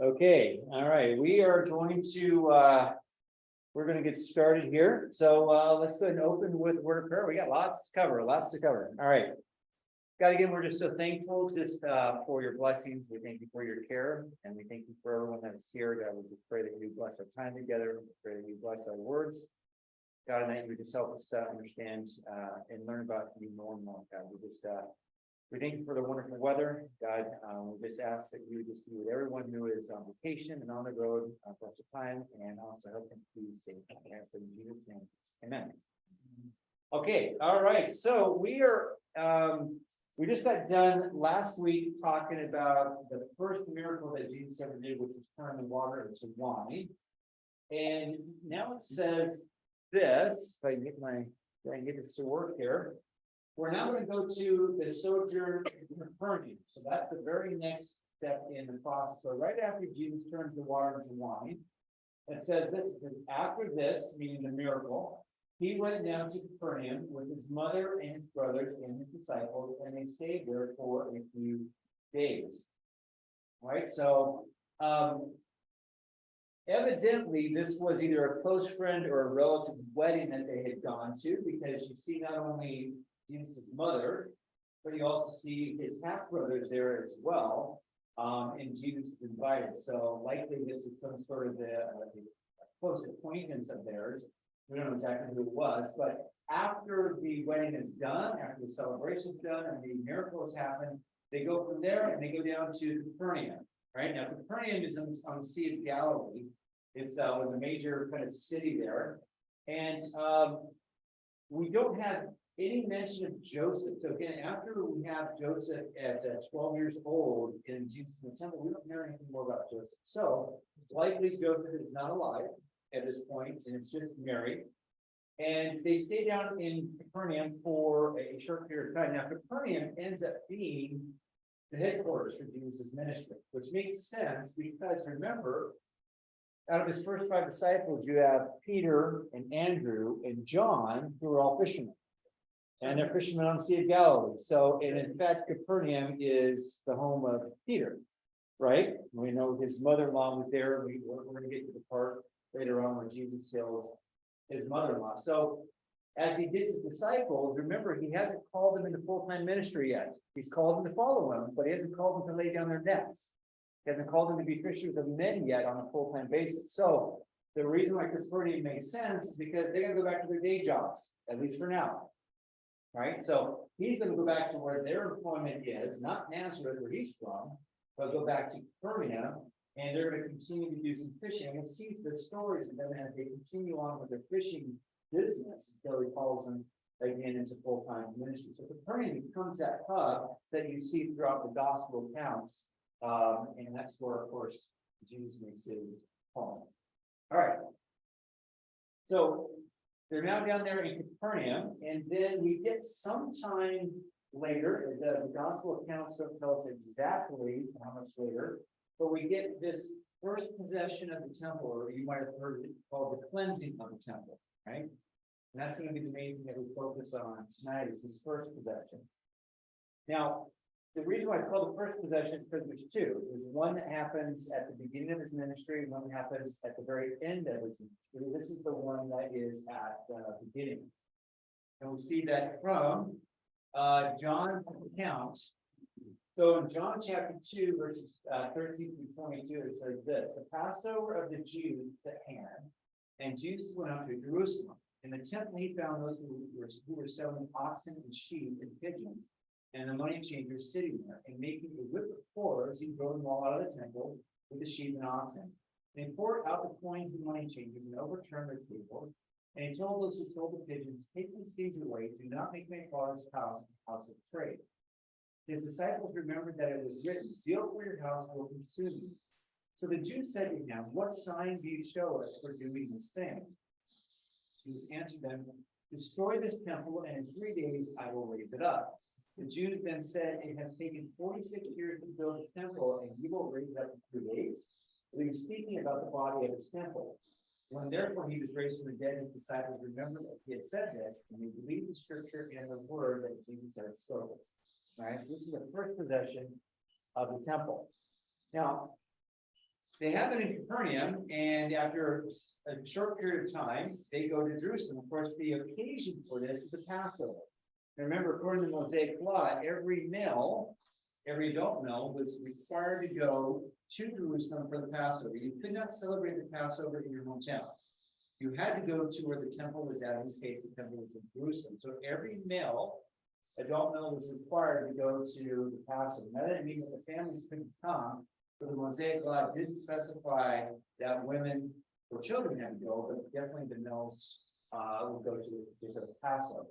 Okay, all right, we are going to, we're gonna get started here. So, let's go ahead and open with a word of prayer. We got lots to cover, lots to cover. All right. God, again, we're just so thankful just, for your blessings. We thank you for your care, and we thank you for everyone that's here. God, we just pray that you bless our time together. We pray that you bless our words. God, and that you would just help us to understand, and learn about you more and more. God, we thank you for the wonderful weather. God, we just ask that you would just be with everyone who is on vacation and on the road for the time, and also help them to be safe. I ask in Jesus' name. Amen. Okay, all right. So we are, we just got done last week talking about the first miracle that Jesus ever did, which was turn the water into wine. And now it says this, if I can get this to work here. We're now going to go to the sojourn in Capernaum. So that's the very next step in the process. So right after Jesus turns the water into wine, it says this, it says, after this, meaning the miracle, he went down to Capernaum with his mother and his brothers and his disciples, and they stayed there for a few days. All right, so evidently this was either a close friend or a relative's wedding that they had gone to, because you see not only Jesus' mother, but you also see his half brothers there as well. And Jesus is invited. So likely this is some sort of the close acquaintance of theirs. We don't know exactly who it was, but after the wedding is done, after the celebration is done, and the miracles happen, they go from there and they go down to Capernaum. Right now, Capernaum is on the Sea of Galilee. It's was a major kind of city there, and we don't have any mention of Joseph. So again, after we have Joseph at 12 years old in Jesus in the temple, we don't hear anything more about Joseph. So it's likely Joseph is not alive at this point, and it's just Mary. And they stay down in Capernaum for a short period of time. Now, Capernaum ends up being the headquarters for Jesus' ministry, which makes sense because remember, out of his first 5 disciples, you have Peter and Andrew and John, who are all fishermen. And they're fishermen on the Sea of Galilee. So, and in fact, Capernaum is the home of Peter, right? We know his mother-in-law was there. We're going to get to the part later on where Jesus heals his mother-in-law. So, as he did his disciples, remember, he hasn't called them into full-time ministry yet. He's called them to follow him, but he hasn't called them to lay down their nets. He hasn't called them to be fishers of men yet on a full-time basis. So, the reason why Capernaum makes sense is because they're going to go back to their day jobs, at least for now. Right, so he's going to go back to where their employment is, not Nazareth, where he's from, but go back to Capernaum, and they're going to continue to do some fishing. And it sees the stories of them as they continue on with their fishing business until he calls them again into full-time ministry. So Capernaum becomes that hub that you see throughout the gospel accounts, and that's where, of course, Jesus makes his home. All right, so they're now down there in Capernaum, and then we get sometime later, the gospel accounts don't tell us exactly how much later, but we get this first possession of the temple, or you might have heard it called the cleansing of the temple, right? And that's going to be the main thing that we focus on tonight is this first possession. Now, the reason why it's called the first possession is because there's two. There's one that happens at the beginning of his ministry, and one that happens at the very end of his ministry. This is the one that is at the beginning. And we see that from John's account. So in John chapter 2, verses 13 through 22, it says this: the Passover of the Jews is at hand, and Jesus went up to Jerusalem. In the temple he found those who were selling oxen and sheep and pigeons, and the money changers sitting there, and making a whip of cords, he drove them all out of the temple with the sheep and oxen. And he poured out the coins and money changers and overturned their tables. And he told those who sold the pigeons, take these things away, do not make my father's house a house of trade. His disciples remembered that it was written, zeal for your house will consume you. So the Jews said to him, what sign do you show us for doing this thing? Jesus answered them, destroy this temple, and in 3 days I will raise it up. The Jews then said, it has taken 46 years to build the temple, and you will raise it up in 3 days? But he was speaking about the body of his temple. When therefore he was raised from the dead, his disciples remembered that he had said this, and they believed the scripture and the word that Jesus had spoken. All right, so this is the first possession of the temple. Now, they have it in Capernaum, and after a short period of time, they go to Jerusalem. Of course, the occasion for this is the Passover. And remember, according to the Mosaic law, every adult male was required to go to Jerusalem for the Passover. You could not celebrate the Passover in your hometown. You had to go to where the temple was at. In this case, the temple was in Jerusalem. So every adult male was required to go to the Passover. That didn't mean that the families couldn't come, but the Mosaic law didn't specify that women or children had to go, but definitely the males would go to the Passover.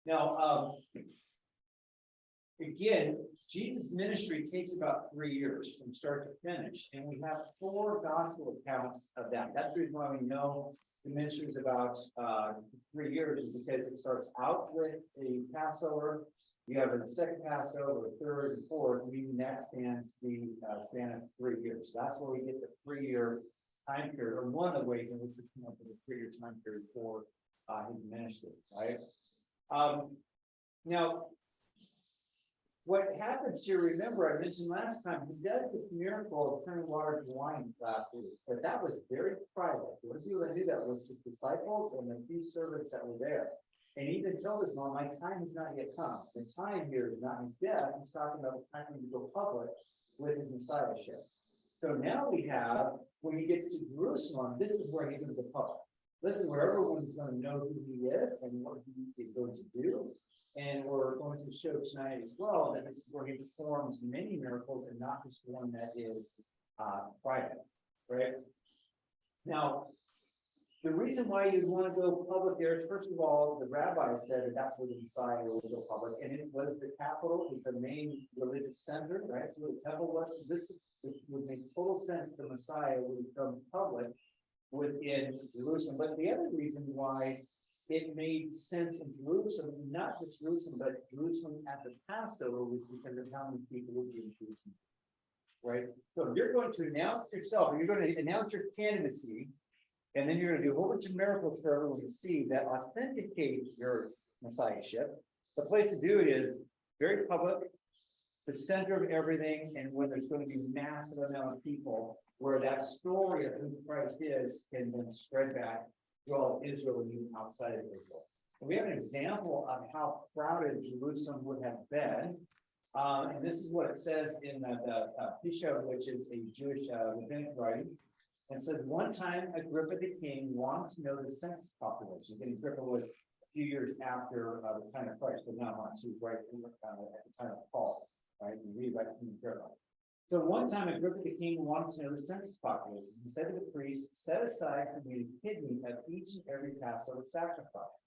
Now, again, Jesus' ministry takes about 3 years from start to finish, and we have 4 gospel accounts of that. That's the reason why we know the ministry is about 3 years, is because it starts out with the Passover. You have a second Passover, a third, and fourth, meaning that spans the span of 3 years. So that's where we get the 3-year time period, or one of the ways in which we come up with a 3-year time period for his ministry, right? Now, what happens here, remember, I mentioned last time, he does this miracle of turning water to wine last week, but that was very private. The only people that knew that was his disciples and the few servants that were there. And even told his mom, my time has not yet come. The time here is not his death. He's talking about the time to go public with his messiahship. So now we have, when he gets to Jerusalem, this is where he's going to go public. This is where everyone's going to know who he is and what he is going to do. And we're going to show tonight as well that this is where he performs many miracles and not just one that is private, right? Now, the reason why you'd want to go public there is, first of all, the rabbi said that that's where the Messiah will go public, and it was the capital, it was the main religious center, right? So the temple was, so this would make total sense. The Messiah would become public within Jerusalem. But the other reason why it made sense in Jerusalem, not just Jerusalem, but Jerusalem at the Passover, was because of how many people would be in Jerusalem, right? So you're going to announce yourself, or you're going to announce your candidacy, and then you're going to do a whole bunch of miracles for everyone to see that authenticate your messiahship. The place to do it is very public, the center of everything, and when there's going to be massive amount of people, where that story of who Christ is can then spread back to all of Israel and even outside of Israel. And we have an example of how crowded Jerusalem would have been. And this is what it says in the Pesach, which is a Jewish rabbinic writing. And says, one time Agrippa the king wanted to know the census population. And Agrippa was a few years after the time of Christ, but not much. He was right at the time of Paul, right? You read about King Agrippa. So one time Agrippa the king wanted to know the census population. He said to the priest, set aside for me a kidney of each and every Passover sacrifice.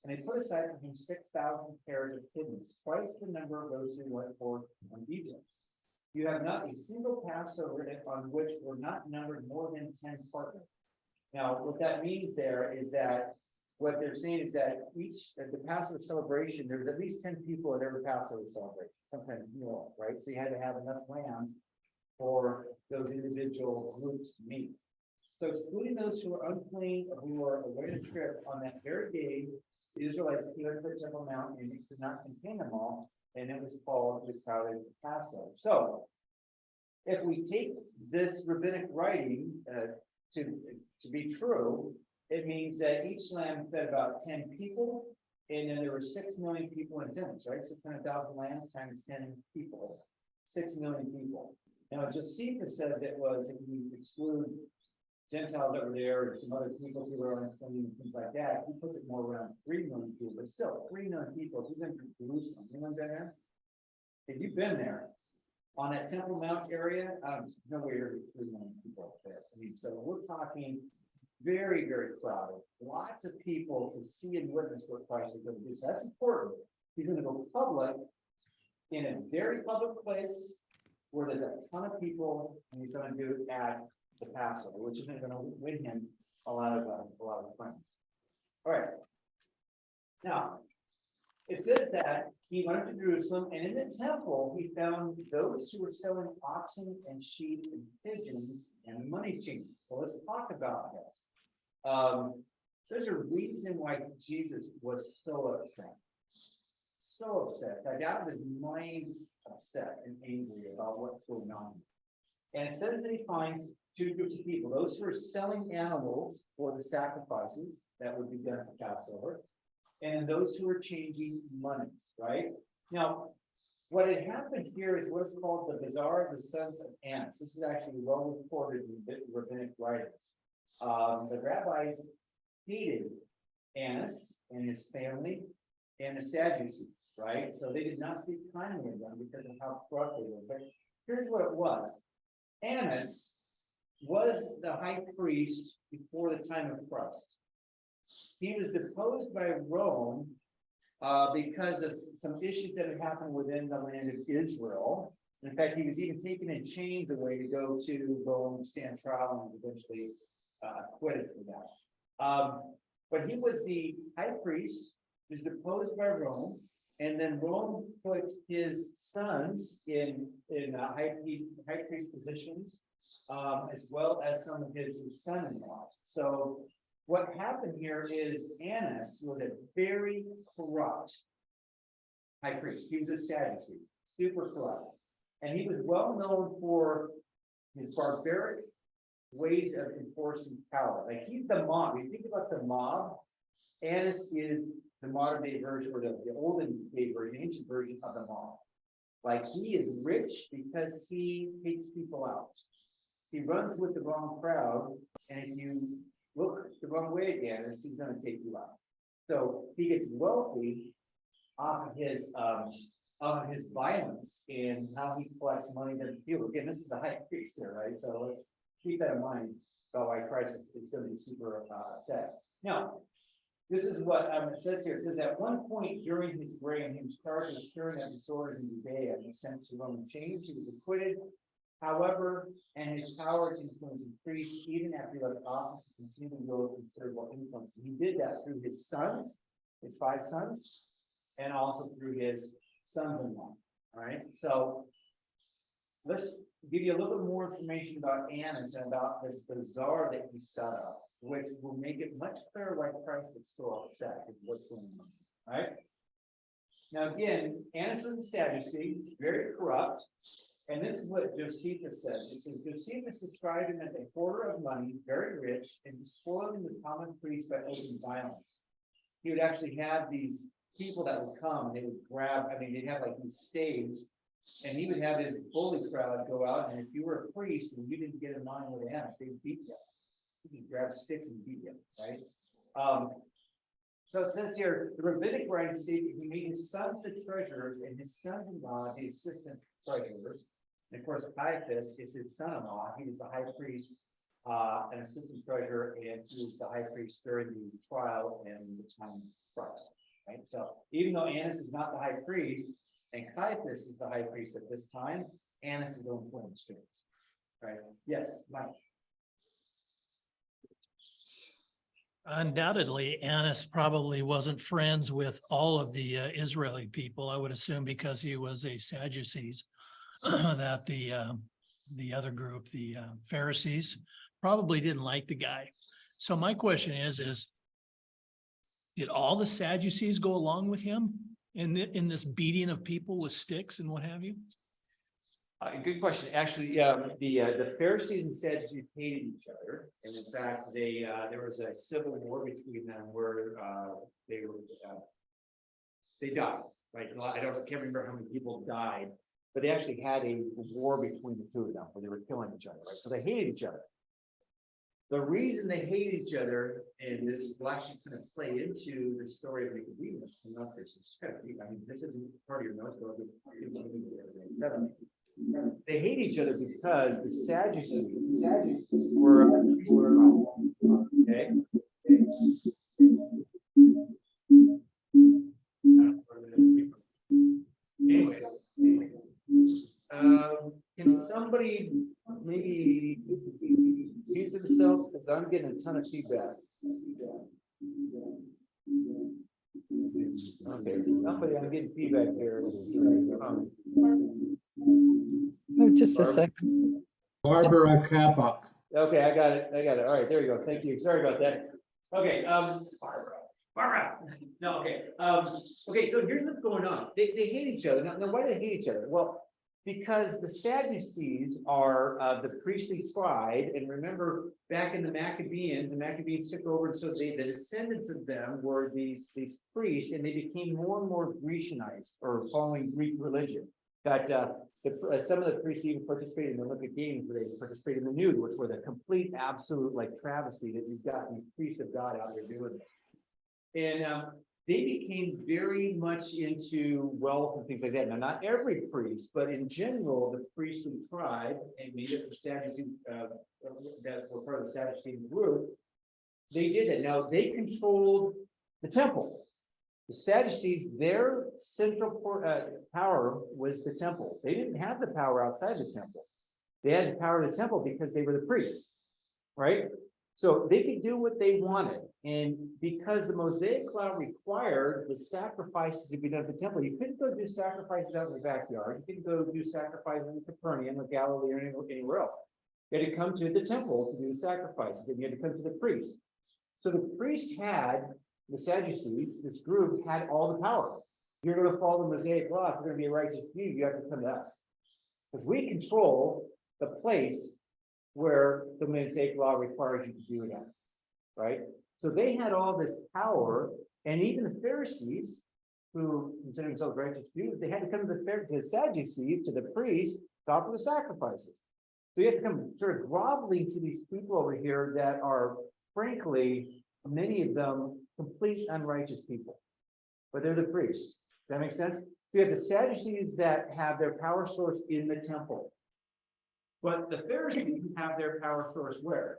And they put aside for him 6,000 pairs of kidneys, twice the number of those who went forth from Egypt. You have not a single Passover on which were not numbered more than 10 partners. Now, what that means there is that what they're saying is that at the Passover celebration, there's at least 10 people at every Passover celebration, sometimes more, right? So you had to have enough lambs for those individual groups to meet. So excluding those who were unclean or who were away on a trip on that very day, the Israelites came to the Temple Mount and it could not contain them all, and it was called the crowded Passover. So if we take this rabbinic writing to be true, it means that each lamb fed about 10 people, and then there were 6 million people in attendance, right? 600,000 lambs times 10 people, 6 million people. Now, Josephus says it was, if you exclude Gentiles that were there and some other people who were unclean and things like that, he puts it more around 3 million people, but still 3 million people. If you've been to Jerusalem, anyone been there? If you've been there on that Temple Mount area, no way to get 3 million people up there. I mean, so we're talking very, very crowded, lots of people to see and witness what Christ is going to do. So that's important. He's going to go public in a very public place where there's a ton of people, and he's going to do it at the Passover, which is going to win him a lot of friends. All right. Now, it says that he went to Jerusalem, and in the temple he found those who were selling oxen and sheep and pigeons and money changers. So let's talk about this. There's a reason why Jesus was so upset. So upset. I got his mind upset. And angry about what's going on. And it says that he finds two groups of people, those who are selling animals for the sacrifices that would be done for Passover, and those who are changing monies, right? Now, what had happened here is what's called the Bazaar of the Sons of Annas. This is actually well reported in rabbinic writings. The rabbis hated Annas and his family and the Sadducees, right? So they did not speak kindly of them because of how corrupt they were. But here's what it was. Annas was the high priest before the time of Christ. He was deposed by Rome because of some issues that had happened within the land of Israel. In fact, he was even taken in chains away to go to Rome, stand trial, and eventually acquitted for that. But he was the high priest, he was deposed by Rome, and then Rome put his sons in high priest positions, as well as some of his son-in-laws. So what happened here is Annas was a very corrupt high priest. He was a Sadducee, super corrupt. And he was well known for his barbaric ways of enforcing power. Like he's the mob. When you think about the mob, Annas is the modern day version or the olden day version, ancient version of the mob. Like he is rich because he takes people out. He runs with the wrong crowd, and if you look the wrong way at Annas, he's going to take you out. So he gets wealthy off of his violence and how he collects money to people. Again, this is the high priest here, right? So let's keep that in mind about why Christ is going to be super upset. Now, this is what it says here. It says at one point during his reign, he was charged with stirring up disorder in Judea and sent to Roman chains. He was acquitted. However, and his power and influence increased even after he left office and continued to grow considerable influence. He did that through his sons, his 5 sons, and also through his sons-in-law. All right. So let's give you a little bit more information about Annas and about this bazaar that he set up, which will make it much clearer why Christ is so upset with what's going on. All right. Now, again, Annas was a Sadducee, very corrupt. And this is what Josephus says. It says, Josephus described him as a hoarder of money, very rich, and despoiling the common priest by open violence. He would actually have these people that would come, and they would grab, they'd have like these staves, and he would have his bully crowd go out, and if you were a priest and you didn't get in line with Annas, they would beat you. He would grab sticks and beat you, right? So it says here, the rabbinic writings state that he made his sons the treasurers and his sons-in-law the assistant treasurers. And of course, Caiaphas is his son-in-law. He was the high priest, an assistant treasurer, and he was the high priest during the trial and the time of Christ. Right. So even though Annas is not the high priest, and Caiaphas is the high priest at this time, Annas is on point strings. Right? Yes, Mike. Undoubtedly, Annas probably wasn't friends with all of the Israeli people, I would assume, because he was a Sadducees. That the other group, the Pharisees, probably didn't like the guy. So my question is did all the Sadducees go along with him in this beating of people with sticks and what have you? Good question. Actually, the Pharisees and Sadducees hated each other, and in fact, there was a civil war between them where they died. Right? I can't remember how many people died. But they actually had a war between the two of them where they were killing each other, right? So they hated each other. The reason they hated each other, and this will actually kind of play into the story of Nicodemus. This isn't part of your notes, but they hate each other because the Sadducees were okay. Anyway. Can somebody maybe mute themselves, because I'm getting a ton of feedback. Okay, somebody, I'm getting feedback here. Oh, just a second. Barbara Kappa. Okay, I got it. All right, there you go. Thank you. Sorry about that. Okay, Barbara. No, okay. Okay, so here's what's going on. They hate each other. Now, why do they hate each other? Well, Because the Sadducees are the priestly tribe, and remember, back in the Maccabees took over, and so the descendants of them were these priests, and they became more and more Grecianized, or following Greek religion. That some of the priests even participated in the Olympic Games, where they participated in the nude, which were the complete, absolute, like, travesty that you've got these priests of God out there doing this. And they became very much into wealth and things like that. Now, not every priest, but in general, the priestly tribe, and maybe the Sadducees that were part of the Sadducean group, they did it. Now, they controlled the temple. The Sadducees, their central power was the temple. They didn't have the power outside the temple. They had the power of the temple because they were the priests, right? So they could do what they wanted. And because the Mosaic law required the sacrifices to be done at the temple, you couldn't go do sacrifices out in the backyard. You couldn't go do sacrifices in Capernaum or Galilee or anywhere else. You had to come to the temple to do the sacrifices, and you had to come to the priest. So the priest had, the Sadducees, this group had all the power. You're going to follow the Mosaic law. If you're going to be a righteous Jew, you have to come to us. Because we control the place where the Mosaic law requires you to do that, right? So they had all this power, and even the Pharisees, who consider themselves righteous Jews, they had to come to the Sadducees, to the priests, to offer the sacrifices. So you have to come sort of groveling to these people over here that are, frankly, many of them complete unrighteous people, but they're the priests. Does that make sense? So you have the Sadducees that have their power source in the temple. But the Pharisees have their power source where?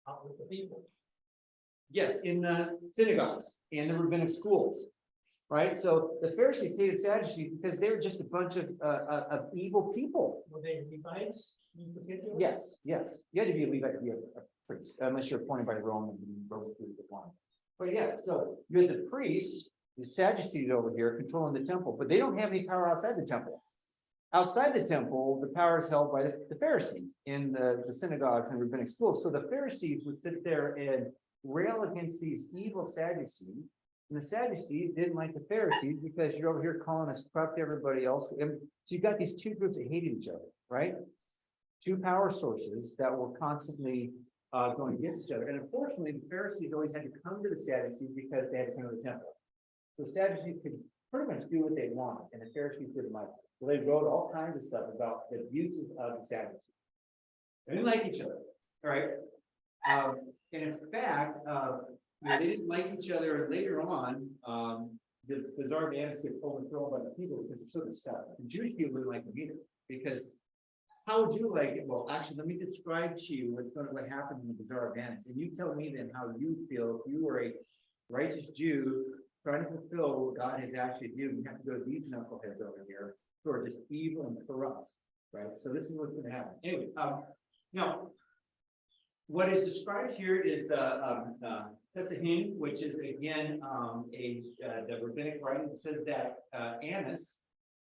Out with the people. Yes, in the synagogues and the rabbinic schools, right? So the Pharisees hated Sadducees because they were just a bunch of evil people. Were they Levites in particular? Yes, yes. You had to be a Levite to be a priest, unless you're appointed by Rome and you wrote through the one. But yeah, so you had the priests, the Sadducees over here controlling the temple, but they don't have any power outside the temple. Outside the temple, the power is held by the Pharisees in the synagogues and rabbinic schools. So the Pharisees would sit there and rail against these evil Sadducees. And the Sadducees didn't like the Pharisees because you're over here calling us corrupt to everybody else. And so you got these two groups that hated each other, right? Two power sources that were constantly going against each other. And unfortunately, the Pharisees always had to come to the Sadducees because they had to come to the temple. So the Sadducees could pretty much do what they wanted, and the Pharisees didn't like it. So they wrote all kinds of stuff about the abuses of the Sadducees. They didn't like each other, all right? And in fact, they didn't like each other. And later on, the Bazaar of Annas gets overthrown by the people because they're so disgusted. The Jewish people didn't like them either, because how would you like it? Well, actually, let me describe to you what happened in the Bazaar of Annas, and you tell me then how you feel if you were a righteous Jew trying to fulfill what God has actually done. You have to go to these knuckleheads over here who are just evil and corrupt, right? So this is what's going to happen. Anyway, now what is described here is the Pesachim, which is again the rabbinic writing that says that Annas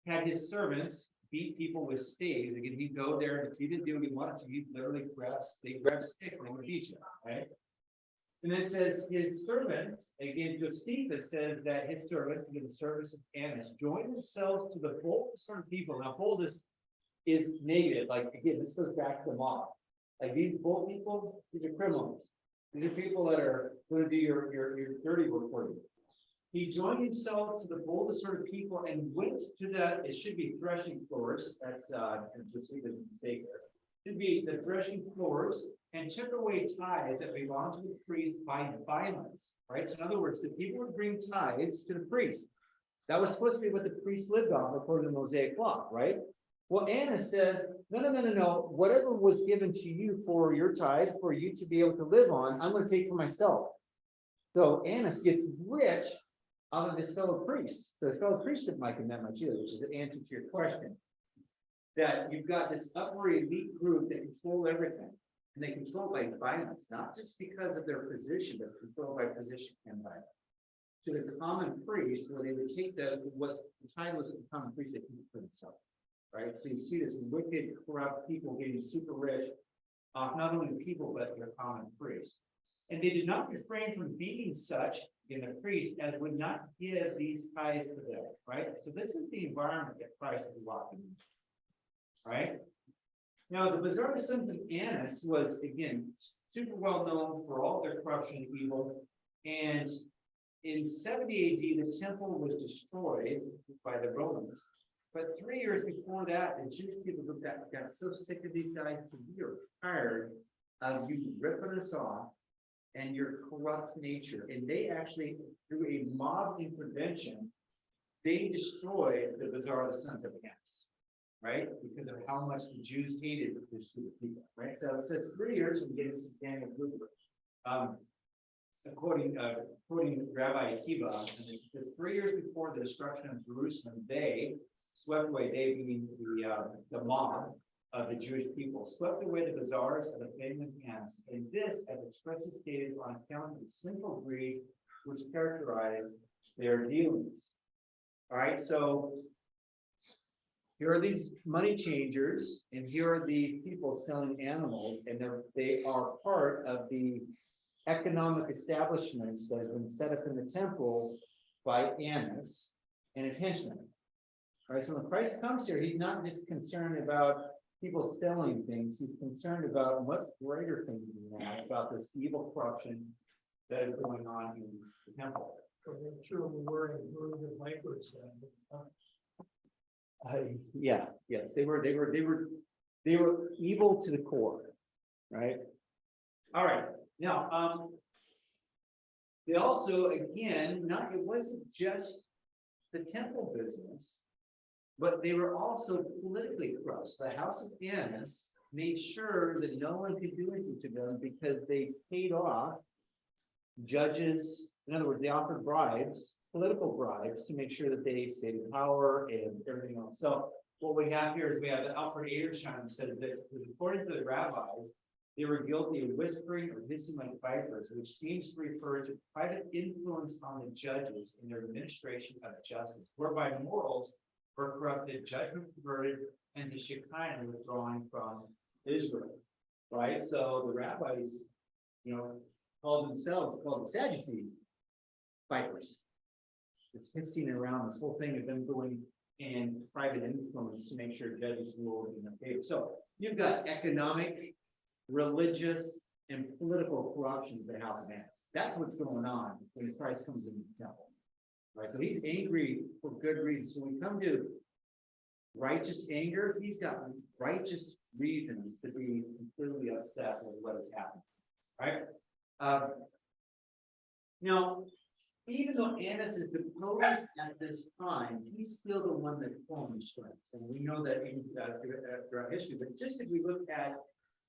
had his servants beat people with staves. Again, he'd go there, and if he didn't do what he wanted to, he'd literally grab sticks and they would beat you, right? And then it says his servants, again, Josephus says that his servants, in the service of Annas, joined themselves to the boldest sort of people. Now, boldest is negative. Like, again, this goes back to the mob. Like, these bold people, these are criminals. These are people that are going to do your dirty work for you. He joined himself to the boldest sort of people and went to it should be threshing floors. That's Josephus' mistake there. Should be the threshing floors, and took away tithes that belonged to the priest by violence, right? So in other words, the people would bring tithes to the priest. That was supposed to be what the priest lived on according to the Mosaic law, right? Well, Annas says, no. Whatever was given to you for your tithe, for you to be able to live on, I'm going to take for myself. So Annas gets rich out of his fellow priests. So his fellow priests didn't like him that much either, which is the answer to your question. That you've got this upper elite group that control everything. And they control by violence, not just because of their position, but controlled by position and violence. To the common priest, where they would take what the title was of the common priest, they keep it for themselves. Right? So you see this wicked, corrupt people getting super rich off not only the people, but their common priests. And they did not refrain from being such in the priest as would not give these tithes to them. Right? So this is the environment that Christ is walking in. right? Now, the Bazaar of the Sons of Annas was, again, super well known for all their corruption and evil. And in 70 AD, the temple was destroyed by the Romans. But 3 years before that, the Jewish people got so sick of these guys, so we are tired of you ripping us off and your corrupt nature. And they actually, through a mob intervention, they destroyed the Bazaar of the Sons of Annas, right? Because of how much the Jews hated this group of people, right? So it says 3 years and getting this Daniel Gruber. According to Rabbi Akiva, and it says 3 years before the destruction of Jerusalem, they swept away, they being the mob of the Jewish people, swept away the bazaars of the family of Annas, and this, as expressly stated, on account of the sinful greed which characterized their dealings. All right, so here are these money changers, and here are these people selling animals, and they are part of the economic establishments that has been set up in the temple by Annas and his henchmen. All right, so when Christ comes here, he's not just concerned about people selling things, he's concerned about much greater things than that, about this evil corruption that is going on in the temple. I'm sure we were in the language. Yeah, yes, they were evil to the core, right? All right, now, they also, again, it wasn't just the temple business, but they were also politically corrupt. The House of Annas made sure that no one could do anything to them because they paid off judges. In other words, they offered bribes, political bribes, to make sure that they stayed in power and everything else. So what we have here is we have Alfred Edersheim says this, according to the rabbis, they were guilty of whispering or hissing like vipers, which seems to refer to private influence on the judges in their administration of justice, whereby morals were corrupted, judgment perverted, and the Shekinah withdrawing from Israel. Right? So the rabbis, called the Sadducee vipers. It's hissing around this whole thing of them going and private influence to make sure judges rule in their favor. So you've got economic, religious, and political corruption of the House of Annas. That's what's going on when Christ comes into the temple. Right, so he's angry for good reasons. So when we come to righteous anger, he's got righteous reasons to be completely upset with what has happened. Right? Now, even though Annas is deposed at this time, he's still the one that's pulling the strings. And we know that even throughout history. But just if we look at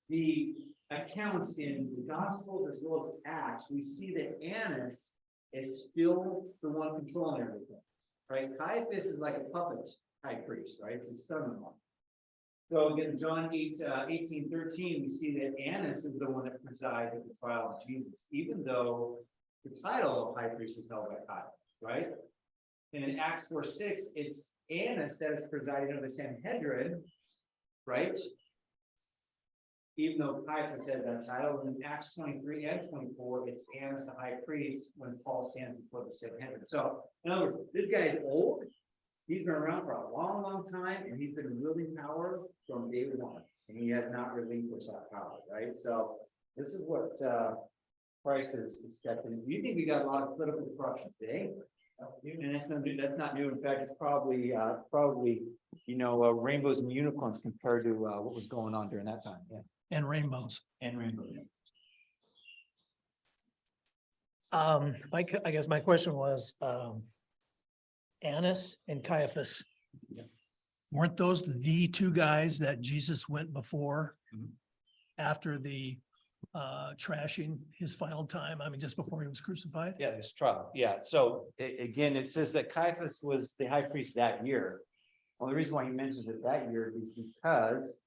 the accounts in the Gospels as well as Acts, we see that Annas is still the one controlling everything, right? Caiaphas is like a puppet high priest, right? It's his son-in-law. So again, John 18:13, we see that Annas is the one that presides at the trial of Jesus, even though the title of high priest is held by Caiaphas, right? And in Acts 4:6, it's Annas that is presiding over the Sanhedrin, right? Even though Caiaphas had that title, and in Acts 23 and 24, it's Annas the high priest when Paul stands before the Sanhedrin. So, in other words, this guy is old. He's been around for a long, long time, and he's been wielding power from day one, and he has not relinquished that power, right? So, this is what Christ is stepping into. Do you think we got a lot of political corruption today? And that's not new. That's not new. In fact, it's probably rainbows and unicorns compared to what was going on during that time. Yeah. And rainbows. And rainbows. I guess my question was, Annas and Caiaphas. Yeah. Weren't those the two guys that Jesus went before Mhm. after the trashing his final time? I mean, just before he was crucified? Yeah, his trial. Yeah. So again, it says that Caiaphas was the high priest that year. Well, the reason why he mentions it that year is because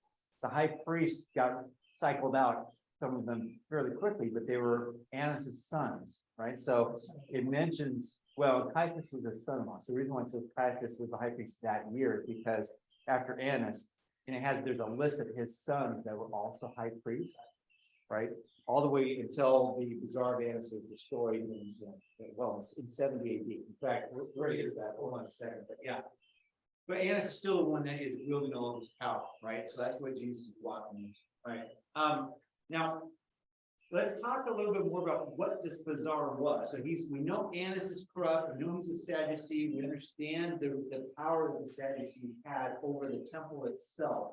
the high priest got cycled out, some of them fairly quickly, but they were Annas' sons, right? So it mentions, Caiaphas was his son-in-law. So the reason why it says Caiaphas was the high priest that year is because after Annas, and there's a list of his sons that were also high priests, right? All the way until the Bazaar of Annas was destroyed in 70 AD. In fact, where is that? Hold on a second, but yeah. But Annas is still the one that is wielding all of this power, right? So that's what Jesus is walking into, right? Now, let's talk a little bit more about what this bazaar was. So we know Annas is corrupt, we know he's a Sadducee, we understand the power that the Sadducees had over the temple itself.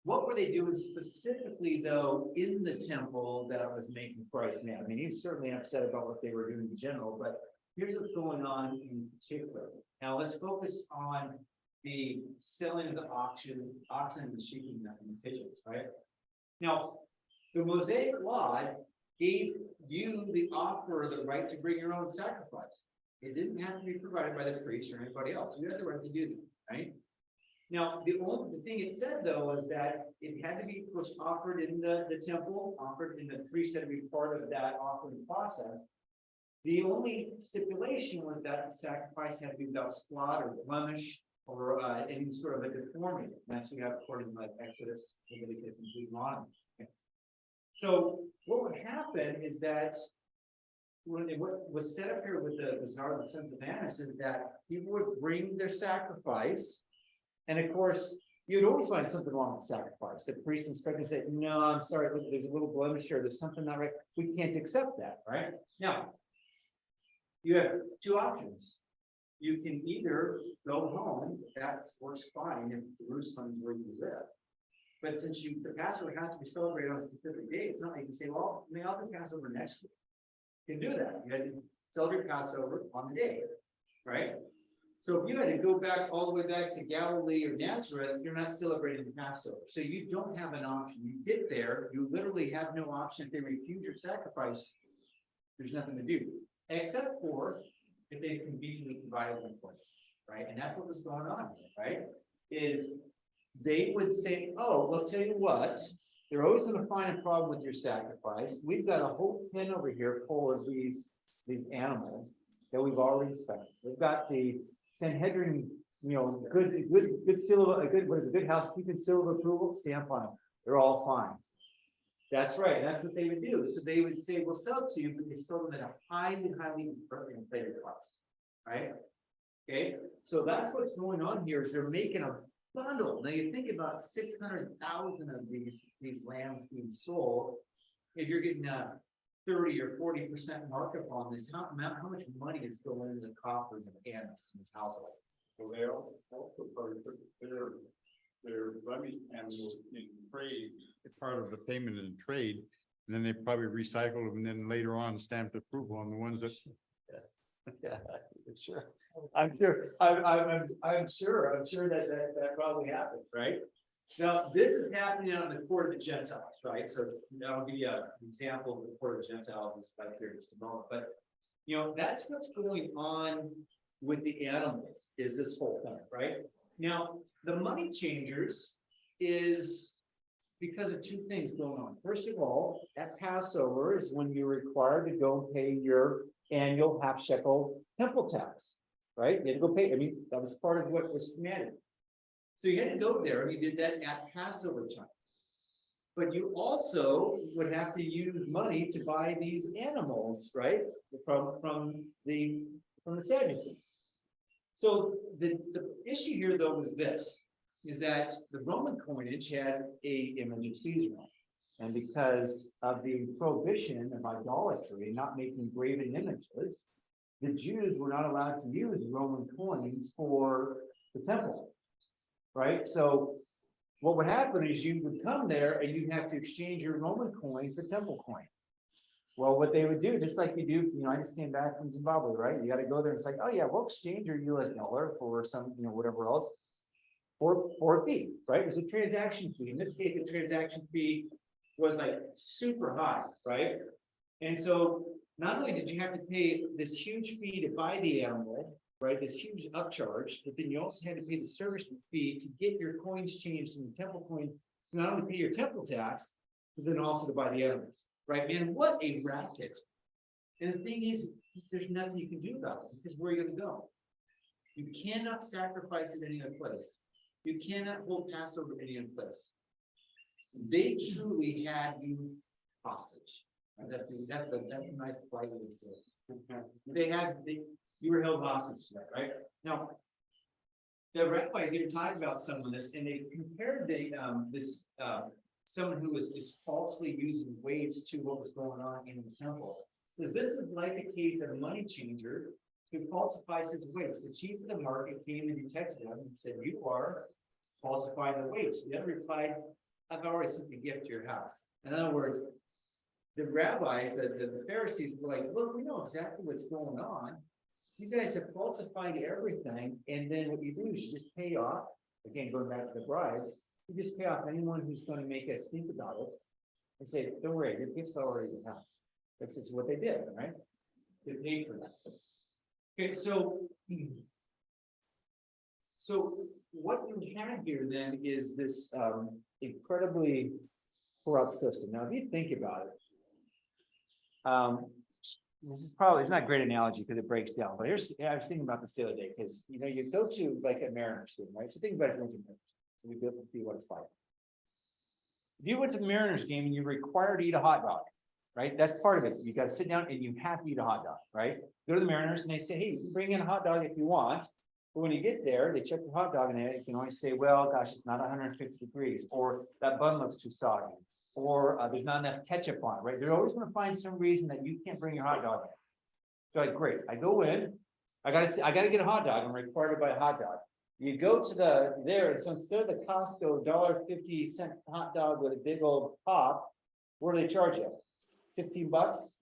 What were they doing specifically, though, in the temple that was making Christ mad? I mean, he's certainly upset about what they were doing in general, but here's what's going on in particular. Now, let's focus on the selling of the oxen and the sheep and the pigeons, right? Now, the Mosaic law gave you the offer, the right to bring your own sacrifice. It didn't have to be provided by the priest or anybody else. You had the right to do that, right? Now, the thing it said, though, is that it had to be first offered in the temple, offered in the priest had to be part of that offering process. The only stipulation was that the sacrifice had to be without spot or blemish or any sort of a deformity. And that's what you have according to like Exodus, Leviticus, and Deuteronomy. Okay. So what would happen is that what was set up here with the Bazaar of the Sons of Annas is that people would bring their sacrifice. And of course, you'd always find something wrong with the sacrifice. The priest inspector would say, no, I'm sorry, look, there's a little blemish here. There's something not right. We can't accept that, right? Now, you have two options. You can either go home, that works fine if Jerusalem is where you live. But since the Passover has to be celebrated on a specific day, it's not like you can say, well, may I'll do Passover next week. You can do that. You had to celebrate Passover on the day, right? So if you had to go back all the way back to Galilee or Nazareth, you're not celebrating the Passover. So you don't have an option. You get there, you literally have no option. If they refuse your sacrifice, there's nothing to do. Except for if they conveniently provide one for you, right? And that's what was going on here, right? Is they would say, oh, well, tell you what, they're always going to find a problem with your sacrifice. We've got a whole pen over here full of these animals that we've already spent. We've got the Sanhedrin, good seal of good housekeeping seal of approval, stamp on them. They're all fine. That's right. That's what they would do. So they would say, we'll sell to you, but they sell them at a highly inflated price, right? Okay. So that's what's going on here is they're making a bundle. Now you think about 600,000 of these lambs being sold. If you're getting a 30 or 40% markup on this, how much money is going into the coffers of Annas in his household? Well, they also probably put their blemish animals in trade, part of the payment in trade, and then they probably recycle them and then later on stamped approval on the ones that. Yeah, sure. I'm sure that probably happens, right? Now, this is happening on the court of the Gentiles, right? So that'll be an example of the court of the Gentiles in slide here in just a moment. But that's what's going on with the animals, is this whole thing, right? Now, the money changers is because of two things going on. First of all, at Passover is when you're required to go and pay your annual half shekel temple tax, right? You had to go pay. I mean, that was part of what was commanded. So you had to go there, and you did that at Passover time. But you also would have to use money to buy these animals, right? From the Sadducees. So the issue here, though, was this: is that the Roman coinage had an image of Caesar, and because of the prohibition of idolatry, not making graven images, the Jews were not allowed to use Roman coins for the temple. Right, so what would happen is you would come there and you'd have to exchange your Roman coin for temple coin. Well, what they would do, just like you do, I just came back from Zimbabwe, right? You got to go there and it's like, oh yeah, we'll exchange your US dollar for some, whatever else, for a fee, right? It's a transaction fee. In this case, the transaction fee was like super high, right? And so not only did you have to pay this huge fee to buy the animal, right, this huge upcharge, but then you also had to pay the service fee to get your coins changed in the temple coin, to not only pay your temple tax, but then also to buy the animals, right? Man, what a racket. And the thing is, there's nothing you can do about it, because where are you going to go? You cannot sacrifice it any other place. You cannot hold Passover any other place. They truly had you hostage. Right? That's the nice polite way to say it. You were held hostage to that, right? Now, the rabbis, they were talking about some of this, and they compared someone who was falsely using weights to what was going on in the temple. Because this is like a case of a money changer who falsifies his weights. The chief of the market came and detected him and said, "You are falsifying the weights." The other replied, "I've already sent a gift to your house." In other words, the rabbis, the Pharisees were like, "Look, we know exactly what's going on. You guys have falsified everything, and then what you do is you just pay off," again, going back to the bribes, "you just pay off anyone who's going to make us think about it and say, don't worry, your gift's already in the house." This is what they did, right? They paid for that. Okay, so what you have here then is this incredibly corrupt system. Now, if you think about it, this is probably, it's not a great analogy because it breaks down, but I was thinking about this the other day, because you go to like a Mariners game, right? So think about it, going to Mariners. So we be able to see what it's like. If you went to the Mariners game and you're required to eat a hot dog, right? That's part of it. You got to sit down and you have to eat a hot dog, right? Go to the Mariners and they say, "Hey, you can bring in a hot dog if you want." But when you get there, they check the hot dog and you can always say, "Well, gosh, it's not 150 degrees," or "that bun looks too soggy," or "there's not enough ketchup on it," right? They're always going to find some reason that you can't bring your hot dog in. So like, great, I go in, I gotta get a hot dog. I'm required to buy a hot dog. You go to there, so instead of the Costco $1.50 hot dog with a big old pop, what do they charge you? $15?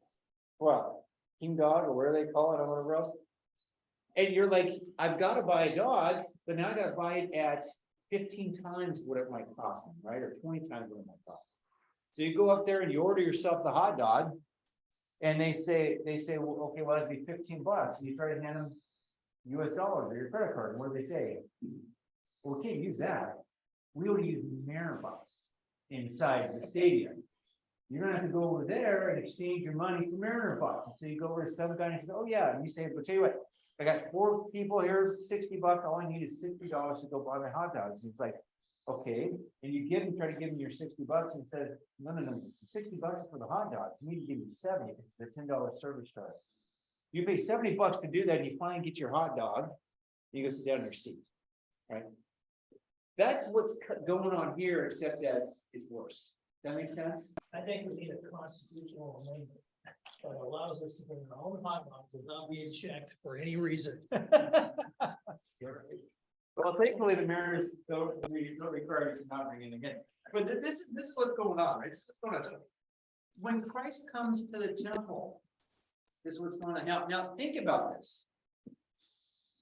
What? King Dog, or whatever they call it, or whatever else. And you're like, I've got to buy a dog, but now I got to buy it at 15 times what it might cost me, right? Or 20 times what it might cost me. So you go up there and you order yourself the hot dog, and they say, well, okay, well, it'd be $15. And you try to hand them US dollars or your credit card. And what do they say? Well, we can't use that. We only use Mariner bucks inside the stadium. You're gonna have to go over there and exchange your money for Mariner bucks. And so you go over to some guy and he says, "Oh yeah," and you say, "But tell you what, I got 4 people here, $60. All I need is $60 to go buy my hot dogs." And it's like, okay, and you try to give him your $60 and says, no, $60 for the hot dogs. You need to give me 70, the $10 service charge. You pay $70 to do that, and you finally get your hot dog. You go sit down in your seat, right? That's what's going on here, except that it's worse. That makes sense? I think we need a constitutional amendment that allows us to bring our own hot dogs without being checked for any reason. Well, thankfully, the Mariners don't require you to not bring in again. But this is what's going on, right? This is what's going on. When Christ comes to the temple, this is what's going on. Now think about this.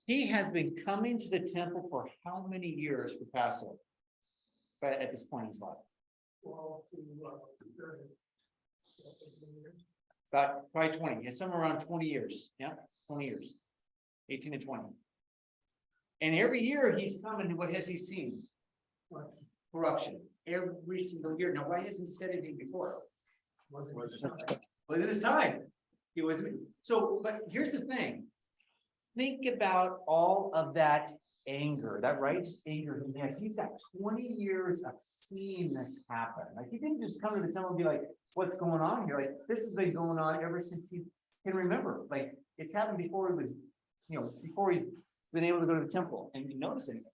He has been coming to the temple for how many years for Passover? But at this point in his life, about probably 20. Yeah, somewhere around 20 years. Yeah, 20 years, 18 to 20. And every year he's coming, what has he seen? Corruption. Every single year. Now, why hasn't he said anything before? Was it his time? He wasn't. So, but here's the thing. Think about all of that anger, that righteous anger he has. He's got 20 years of seeing this happen. Like, he didn't just come to the temple and be like, "What's going on here?" Like, this has been going on ever since he can remember. Like, it's happened before he was, before he's been able to go to the temple and notice anything.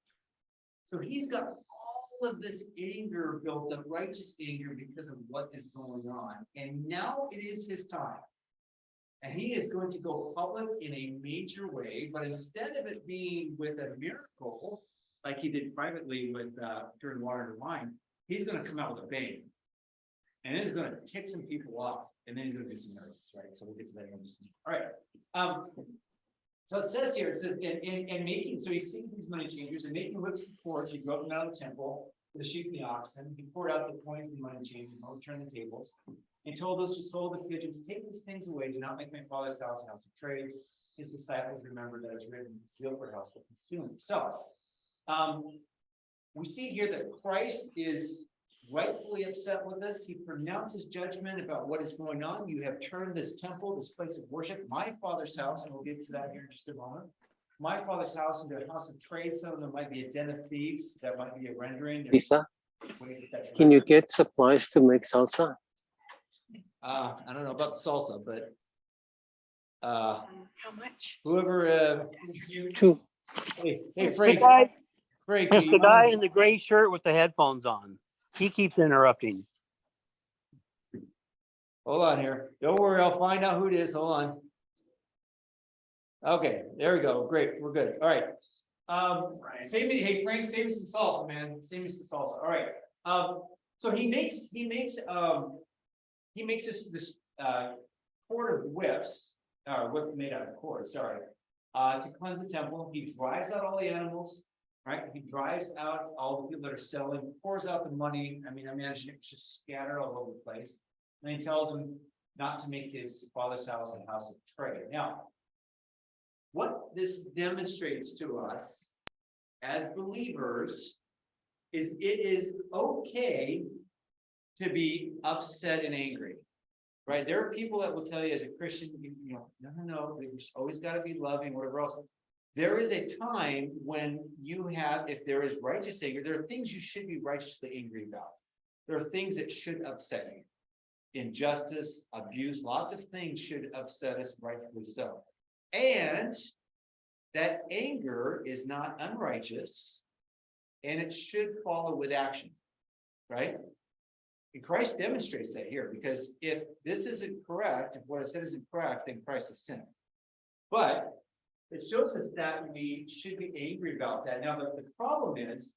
So he's got all of this anger built up, righteous anger, because of what is going on. And now it is his time. And he is going to go public in a major way, but instead of it being with a miracle, like he did privately with turning water to wine, he's going to come out with a bang. And it's going to tick some people off. And then he's going to do some miracles, right? So we'll get to that in just a minute. All right. So it says here, it says, and making, so he's seeing these money changers and making whips and cords. He broke them out of the temple, the sheep and the oxen. He poured out the coins and money changers, and overturned the tables. And told those who sold the pigeons, "Take these things away. Do not make my father's house a house of trade." His disciples remembered that it's written, "Zeal for house will consume." So, we see here that Christ is rightfully upset with us. He pronounces judgment about what is going on. You have turned this temple, this place of worship, my father's house, and we'll get to that here in just a moment. My father's house into a house of trade. Some of them might be a den of thieves. That might be a rendering. Lisa, can you get supplies to make salsa? I don't know about the salsa, but How much? whoever Two. hey Let's Frank, divide Frankie, It's you the guy wanna- in the gray shirt with the headphones on. He keeps interrupting. Hold on here. Don't worry, I'll find out who it is. Hold on. Okay, there we go. Great, we're good. All right. Save me, hey Frank, save me some salsa, man. Save me some salsa. All right. So he makes this cord of whips, whip made out of cord, sorry. To cleanse the temple. He drives out all the animals, right? He drives out all the people that are selling, pours out the money. I mean, I imagine it's just scattered all over the place. And he tells him not to make his father's house a house of trade. Now, what this demonstrates to us as believers is it is okay to be upset and angry, right? There are people that will tell you as a Christian, no, there's always got to be loving, whatever else. There is a time when you have, if there is righteous anger, there are things you should be righteously angry about. There are things that should upset you. Injustice, abuse, lots of things should upset us, rightfully so. And that anger is not unrighteous, and it should follow with action, right? And Christ demonstrates that here, because if this isn't correct, if what I said isn't correct, then Christ is sinning. But it shows us that we should be angry about that. Now, the problem is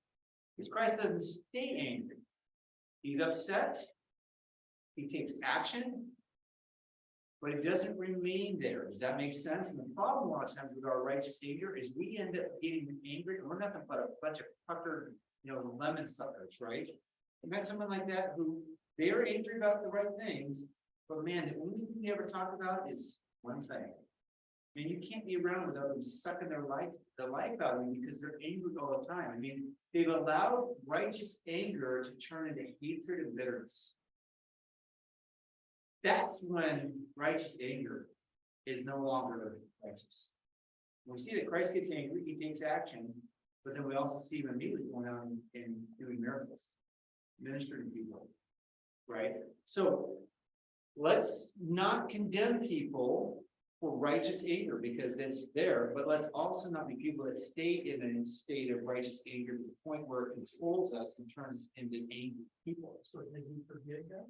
Christ doesn't stay angry. He's upset. He takes action, but it doesn't remain there. Does that make sense? And the problem a lot of times with our righteous anger is we end up getting angry, and we're nothing but a bunch of puckered, lemon suckers, right? You met someone like that who they're angry about the right things, but man, the only thing they ever talk about is one thing. I mean, you can't be around without them sucking the life out of you because they're angry all the time. I mean, they've allowed righteous anger to turn into hatred and bitterness. That's when righteous anger is no longer righteous. When we see that Christ gets angry, he takes action, but then we also see him immediately going out and doing miracles, ministering to people, right? So let's not condemn people for righteous anger because that's there, but let's also not be people that stay in a state of righteous anger to the point where it controls us and turns into angry people. So did you forgive them?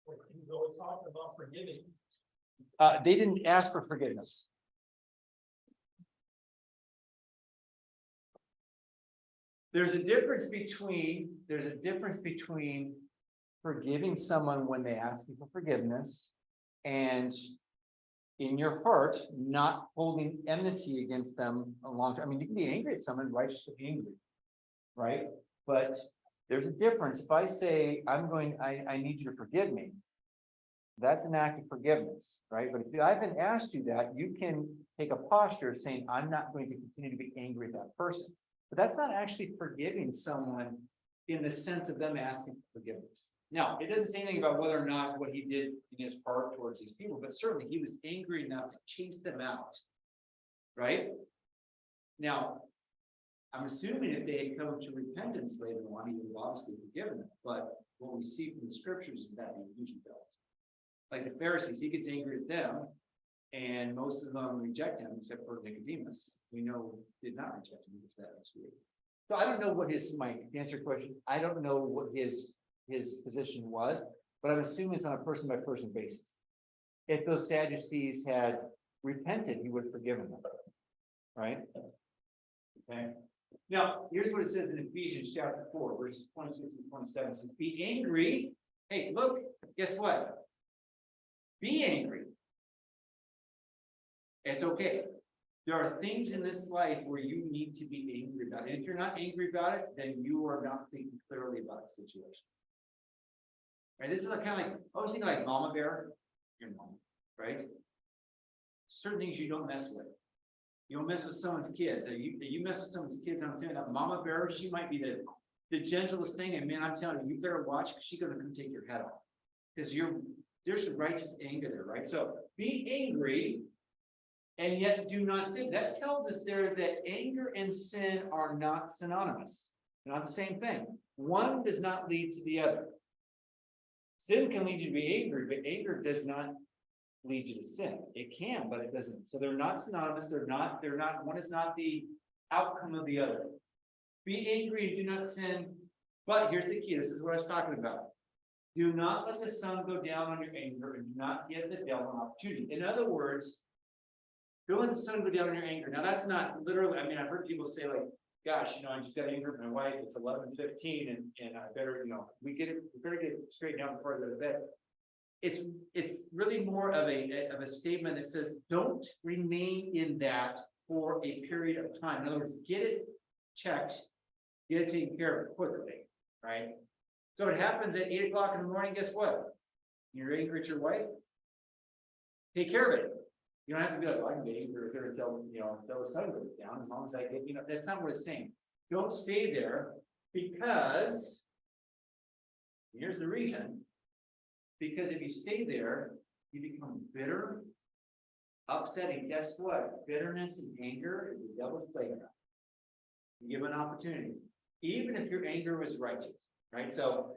Or can you go and talk about forgiving? They didn't ask for forgiveness. There's a difference between forgiving someone when they ask you for forgiveness and in your heart not holding enmity against them a long time. I mean, you can be angry at someone, righteously angry, right? But there's a difference. If I say I need you to forgive me, that's an act of forgiveness, right? But if I haven't asked you that, you can take a posture of saying, I'm not going to continue to be angry at that person. But that's not actually forgiving someone in the sense of them asking for forgiveness. Now, it doesn't say anything about whether or not what he did in his heart towards these people, but certainly he was angry enough to chase them out, right? Now, I'm assuming if they had come to repentance later on, he would have obviously forgiven them. But what we see from the scriptures is that he usually does. Like the Pharisees, he gets angry at them, and most of them reject him, except for Nicodemus. We know did not reject him because that was weird. So I don't know what to answer your question, I don't know what his position was, but I'm assuming it's on a person by person basis. If those Sadducees had repented, he would have forgiven them, right? Okay. Now, here's what it says in Ephesians chapter 4, verses 26 and 27. It says, be angry. Hey, look, guess what? Be angry. It's okay. There are things in this life where you need to be angry about it. And if you're not angry about it, then you are not thinking clearly about the situation. Right? This is kind of like, I was thinking like mama bear, your mom, right? Certain things you don't mess with. You don't mess with someone's kids. You mess with someone's kids, and I'm telling you that mama bear, she might be the gentlest thing. And man, I'm telling you, you better watch because she's gonna come take your head off. Because there's righteous anger there, right? So be angry and yet do not sin. That tells us there that anger and sin are not synonymous. They're not the same thing. One does not lead to the other. Sin can lead you to be angry, but anger does not lead you to sin. It can, but it doesn't. So they're not synonymous. They're not, one is not the outcome of the other. Be angry and do not sin, but here's the key, this is what I was talking about. Do not let the sun go down on your anger and do not give the devil an opportunity. In other words, don't let the sun go down on your anger. Now, that's not literally, I mean, I've heard people say like, gosh, you know, I just got angry with my wife, it's 11:15 and I better, you know, we better get it straightened out before I go to bed. It's really more of a statement that says, don't remain in that for a period of time. In other words, get it checked, get it taken care of quickly, right? So it happens at 8 o'clock in the morning, guess what? You're angry at your wife? Take care of it. You don't have to be like, well, I can be angry here until, you know, until the sun goes down, as long as I get, you know, that's not what it's saying. Don't stay there because here's the reason. Because if you stay there, you become bitter, upset, and guess what? Bitterness and anger is the devil's playground. You give an opportunity, even if your anger was righteous, right? So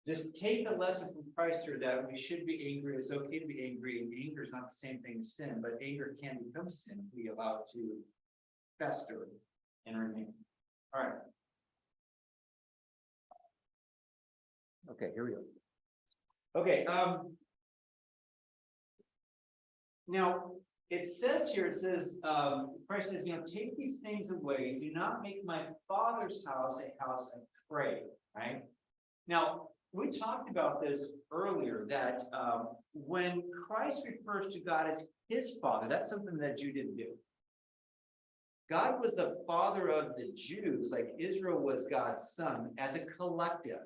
just take a lesson from Christ here that we should be angry. It's okay to be angry, and anger is not the same thing as sin, but anger can become sin if we allow it to fester and remain. All right. Okay, here we go. Okay, now it says here, it says, Christ says, you know, take these things away, do not make my Father's house a house of prayer, right? Now, we talked about this earlier, that when Christ refers to God as his Father, that's something that Jew didn't do. God was the father of the Jews, like Israel was God's son, as a collective.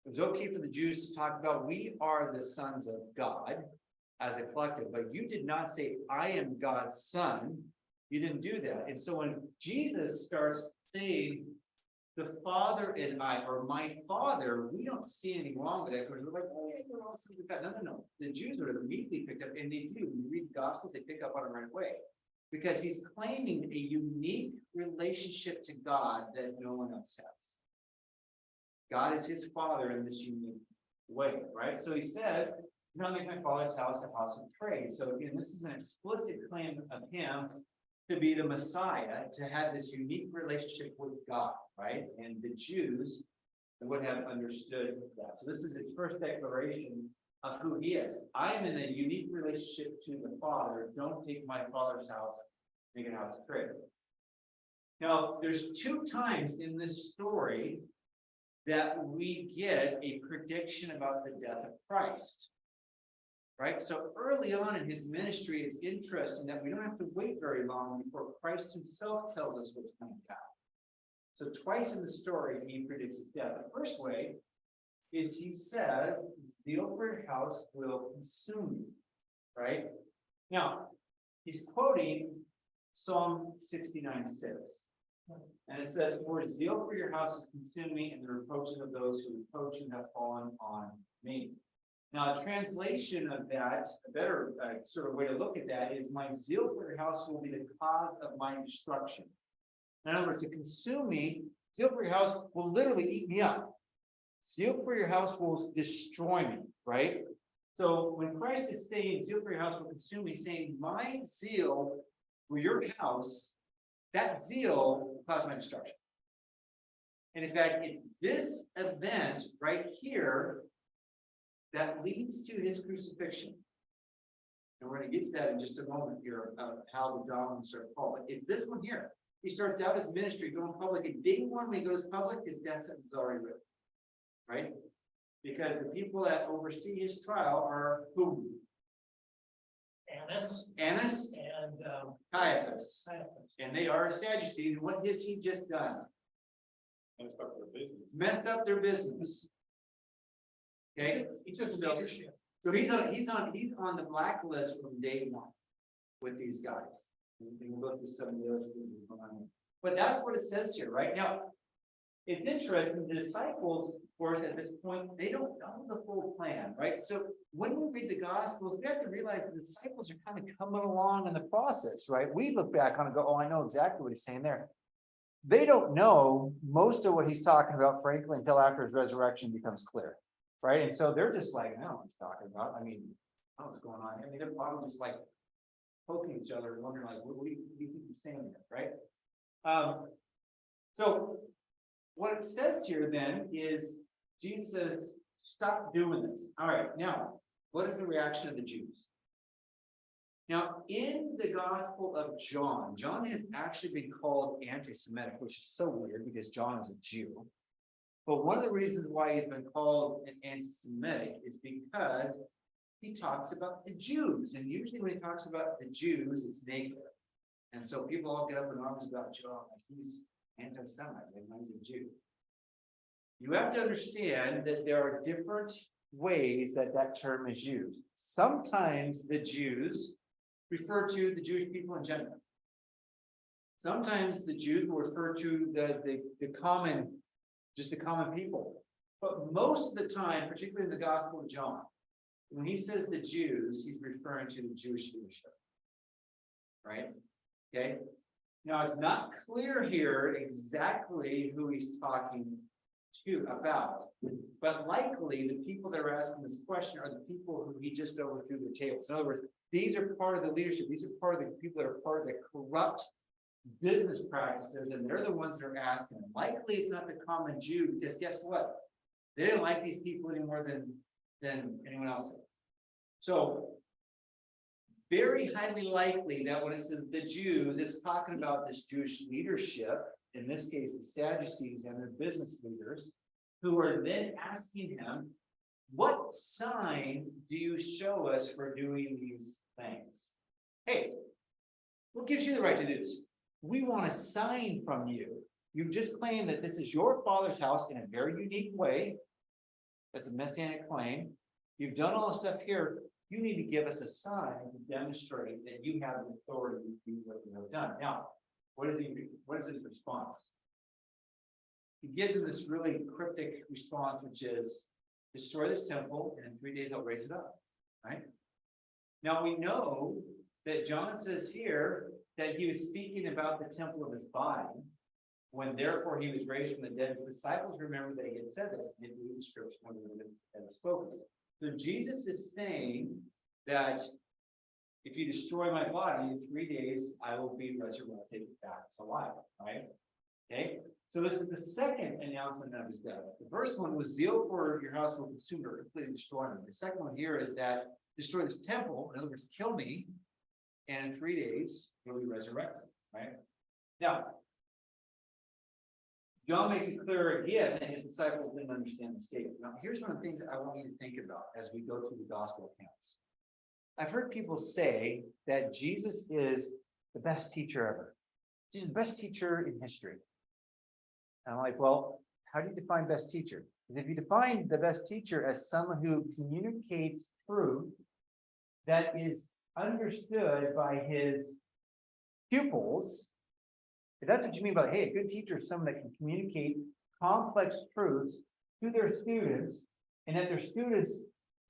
It was okay for the Jews to talk about, we are the sons of God as a collective, but you did not say, I am God's son. You didn't do that. And so when Jesus starts saying, the Father and I, or my Father, we don't see anything wrong with that, because we're like, oh yeah, you're all sons of God. No. The Jews would have immediately picked up, and they do. When you read the Gospels, they pick up on it right away. Because he's claiming a unique relationship to God that no one else has. God is his Father in this unique way, right? So he says, "Do not make my Father's house a house of trade." So again, this is an explicit claim of him to be the Messiah, to have this unique relationship with God, right? And the Jews would have understood that. So this is his first declaration of who he is. I am in a unique relationship to the Father. Don't take my Father's house, make it a house of trade. Now, there's 2 times in this story that we get a prediction about the death of Christ. Right? So early on in his ministry, it's interesting that we don't have to wait very long before Christ himself tells us what's coming to happen. So twice in the story, he predicts his death. The first way is he says, zeal for your house will consume you. Right? Now, he's quoting Psalm 69:6. And it says, for zeal for your house is consuming me, and the reproaches of those who reproach you have fallen on me. Now, a translation of that, a better sort of way to look at that is, my zeal for your house will be the cause of my destruction. In other words, to consume me, zeal for your house will literally eat me up. Zeal for your house will destroy me, right? So when Christ is saying, zeal for your house will consume me, saying, my zeal for your house, that zeal will cause my destruction. And in fact, it's this event right here that leads to his crucifixion. And we're going to get to that in just a moment here about how the dominoes are called. But it's this one here. He starts out his ministry going public, and day 1 when he goes public, his death sentence is already written. Right? Because the people that oversee his trial are who? Annas Annas and Caiaphas. And they are Sadducees. And what has he just done? Messed up their business. Okay, he took So- leadership. so he's on the blacklist from day 1 with these guys. And we'll go through some of the other things going on. But that's what it says here, right? Now, it's interesting, the disciples, of course, at this point, they don't know the full plan, right? So when we read the Gospels, we have to realize the disciples are kind of coming along in the process, right? We look back on it and go, oh, I know exactly what he's saying there. They don't know most of what he's talking about, frankly, until after his resurrection becomes clear. Right, and so they're just like, I don't know what he's talking about. I mean, I don't know what's going on here. I mean, they're probably just like poking each other and wondering, like, what do you think he's saying here, right? So what it says here then is Jesus says, stop doing this. All right, now, what is the reaction of the Jews? Now, in the Gospel of John, John has actually been called anti-Semitic, which is so weird because John is a Jew. But one of the reasons why he's been called an anti-Semitic is because he talks about the Jews. And usually when he talks about the Jews, it's negative. And so people all get up in arms about John, like he's anti-Semite, like he's a Jew. You have to understand that there are different ways that that term is used. Sometimes the Jews refer to the Jewish people in general. Sometimes the Jews will refer to the common, just the common people. But most of the time, particularly in the Gospel of John, when he says the Jews, he's referring to the Jewish leadership. Right? Okay. Now it's not clear here exactly who he's talking to about, but likely the people that are asking this question are the people who he just overthrew their tables. In other words, these are part of the leadership. These are part of the people that are part of the corrupt business practices, and they're the ones that are asking. Likely it's not the common Jew, because guess what? They didn't like these people any more than anyone else did. So very highly likely that when it says the Jews, it's talking about this Jewish leadership, in this case, the Sadducees and their business leaders, who are then asking him, what sign do you show us for doing these things? Hey, what gives you the right to do this? We want a sign from you. You've just claimed that this is your father's house in a very unique way. That's a messianic claim. You've done all the stuff here. You need to give us a sign to demonstrate that you have the authority to do what you have done. Now, what is his response? He gives him this really cryptic response, which is, destroy this temple, and in 3 days I'll raise it up. Right? Now we know that John says here that he was speaking about the temple of his body, when therefore he was raised from the dead. His disciples remember that he had said this in the description of the had spoken. So Jesus is saying that if you destroy my body in 3 days, I will be resurrected back to life. Right? Okay. So this is the second announcement of his death. The first one was zeal for your house will consume or completely destroy me. The second one here is that destroy this temple, in other words, kill me, and in 3 days you'll be resurrected. Right? Now, John makes it clear again that his disciples didn't understand the statement. Now, here's one of the things that I want you to think about as we go through the gospel accounts. I've heard people say that Jesus is the best teacher ever. He's the best teacher in history. And I'm like, well, how do you define best teacher? Because if you define the best teacher as someone who communicates truth that is understood by his pupils, if that's what you mean by, hey, a good teacher is someone that can communicate complex truths to their students, and that their students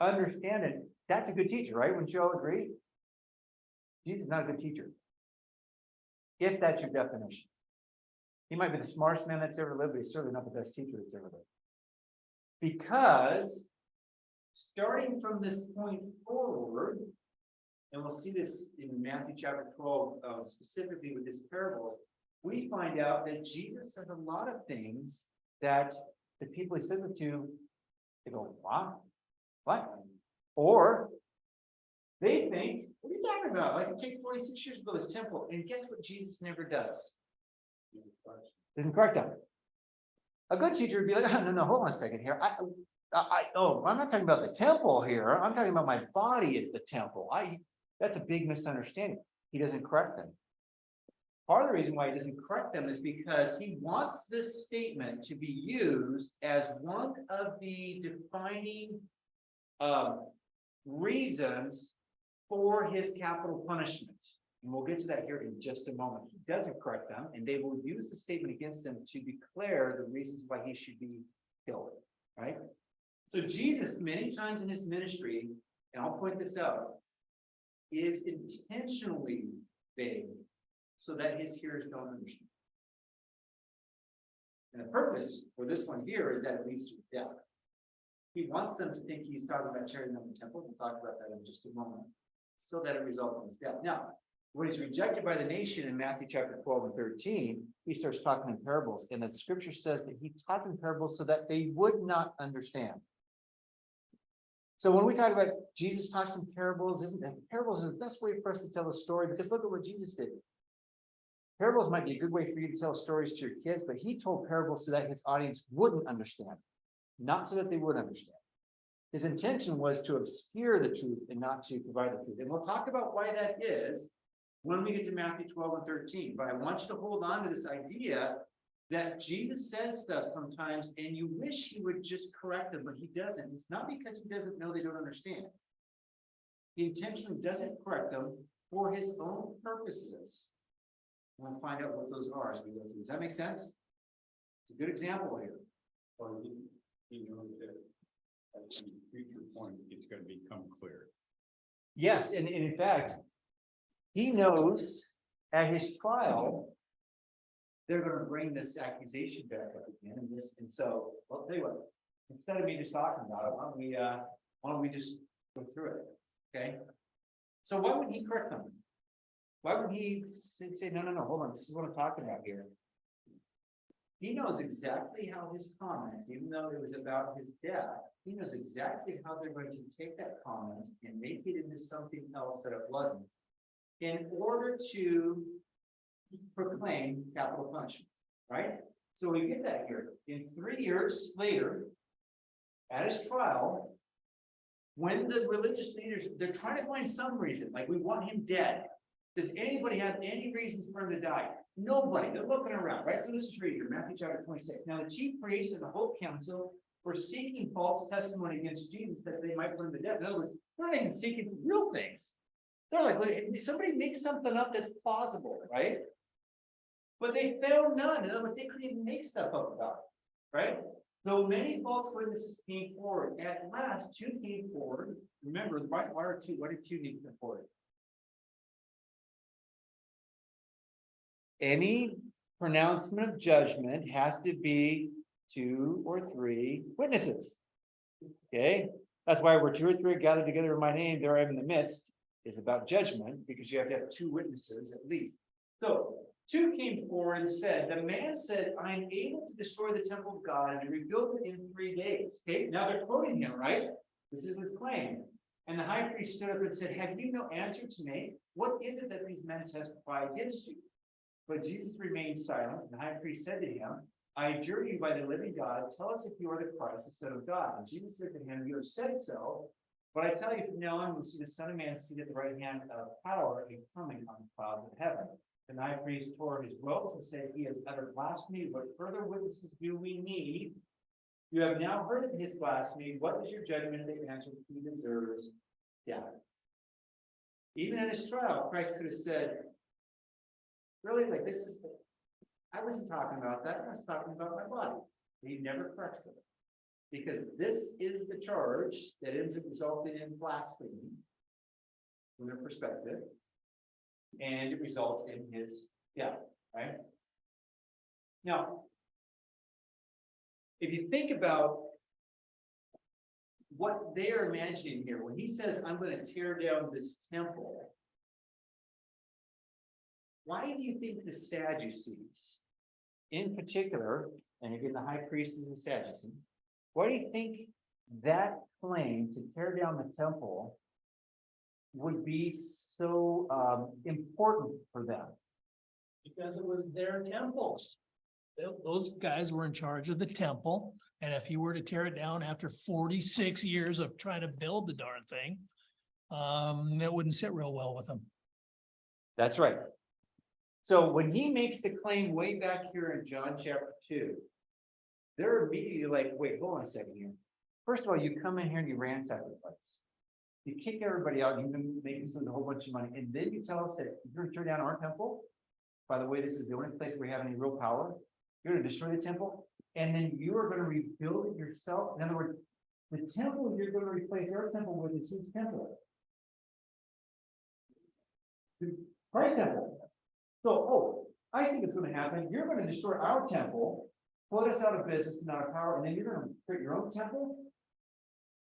understand it, that's a good teacher, right? Wouldn't you all agree? Jesus is not a good teacher, if that's your definition. He might be the smartest man that's ever lived, but he's certainly not the best teacher that's ever lived. Because starting from this point forward, and we'll see this in Matthew chapter 12, specifically with this parables, we find out that Jesus says a lot of things that the people he says it to, they go, wow, what? Or they think, what are you talking about? Like, it takes 46 years to build this temple. And guess what Jesus never does? Doesn't correct them. A good teacher would be like, oh, no, hold on a second here. I'm not talking about the temple here. I'm talking about my body is the temple. That's a big misunderstanding. He doesn't correct them. Part of the reason why he doesn't correct them is because he wants this statement to be used as one of the defining reasons for his capital punishment. And we'll get to that here in just a moment. He doesn't correct them, and they will use the statement against him to declare the reasons why he should be killed. Right? So Jesus, many times in his ministry, and I'll point this out, is intentionally vague so that his hearers don't understand. And the purpose for this one here is that it leads to his death. He wants them to think he's talking about tearing down the temple. We'll talk about that in just a moment, so that it results in his death. Now, When he's rejected by the nation in Matthew chapter 12 and 13, he starts talking in parables, and the scripture says that he taught in parables so that they would not understand. So when we talk about Jesus talks in parables, isn't that parables are the best way for us to tell a story, because look at what Jesus did. Parables might be a good way for you to tell stories to your kids, but he told parables so that his audience wouldn't understand, not so that they would understand. His intention was to obscure the truth and not to provide the truth. And we'll talk about why that is when we get to Matthew 12 and 13. But I want you to hold on to this idea that Jesus says stuff sometimes and you wish he would just correct them, but he doesn't. It's not because he doesn't know they don't understand. He intentionally doesn't correct them for his own purposes. We'll find out what those are as we go through. Does that make sense? It's a good example here. Or he knows that at some future point, it's gonna become clear. Yes, and in fact, he knows at his trial, they're gonna bring this accusation back up again, and so, I'll tell you what, instead of me just talking about it, why don't we just go through it, okay? So why would he correct them? Why would he say, no, hold on, this is what I'm talking about here? He knows exactly how his comment, even though it was about his death, he knows exactly how they're going to take that comment and make it into something else that it wasn't, in order to proclaim capital punishment, right? So we get that here. In 3 years later, at his trial, when the religious leaders, they're trying to find some reason, like we want him dead. Does anybody have any reasons for him to die? Nobody. They're looking around, right? So this is right here, Matthew chapter 26. Now the chief priests and the whole council were seeking false testimony against Jesus that they might put him to death. In other words, they're not even seeking real things. They're like, wait, somebody make something up that's plausible, right? But they found none. In other words, they couldn't even make stuff up about it, right? Though many false witnesses came forward, at last 2 came forward. Remember, why are 2? Why did 2 need to come forward? Any pronouncement of judgment has to be 2 or 3 witnesses. Okay, that's why we're 2 or 3 gathered together in my name, there I am in the midst, is about judgment, because you have to have 2 witnesses at least. So 2 came forward and said, the man said, I am able to destroy the temple of God and to rebuild it in 3 days. Okay, now they're quoting him, right? This is his claim. And the high priest stood up and said, have you no answer to make? What is it that these men testify against you? But Jesus remained silent, and the high priest said to him, I adjure you by the living God, tell us if you are the Christ, the Son of God. And Jesus said to him, you have said so, but I tell you from now on, we'll see the Son of Man seated at the right hand of power and coming on the clouds of heaven. And the high priest tore his robes and said, he has uttered blasphemy. What further witnesses do we need? You have now heard of his blasphemy. What is your judgment? They answered, he deserves death. Even at his trial, Christ could have said, really, like this is, I wasn't talking about that, I was talking about my body. He never corrects them. Because this is the charge that ends up resulting in blasphemy from their perspective. And it results in his death, right? Now, if you think about what they are imagining here, when he says, I'm going to tear down this temple, why do you think the Sadducees, in particular, and again, the high priest is a Sadducee, why do you think that claim to tear down the temple would be so important for them? Because it was their temple. Those guys were in charge of the temple, and if you were to tear it down after 46 years of trying to build the darn thing, that wouldn't sit real well with them. That's right. So when he makes the claim way back here in John chapter 2, they're immediately like, wait, hold on a second here. First of all, you come in here and you ransack the place. You kick everybody out, you've been making some a whole bunch of money, and then you tell us that you're gonna tear down our temple. By the way, this is the only place where we have any real power. You're gonna destroy the temple, and then you are gonna rebuild it yourself. In other words, the temple you're gonna replace our temple with is whose temple? The Christ's temple. So, I think it's gonna happen. You're gonna destroy our temple, put us out of business and out of power, and then you're gonna create your own temple.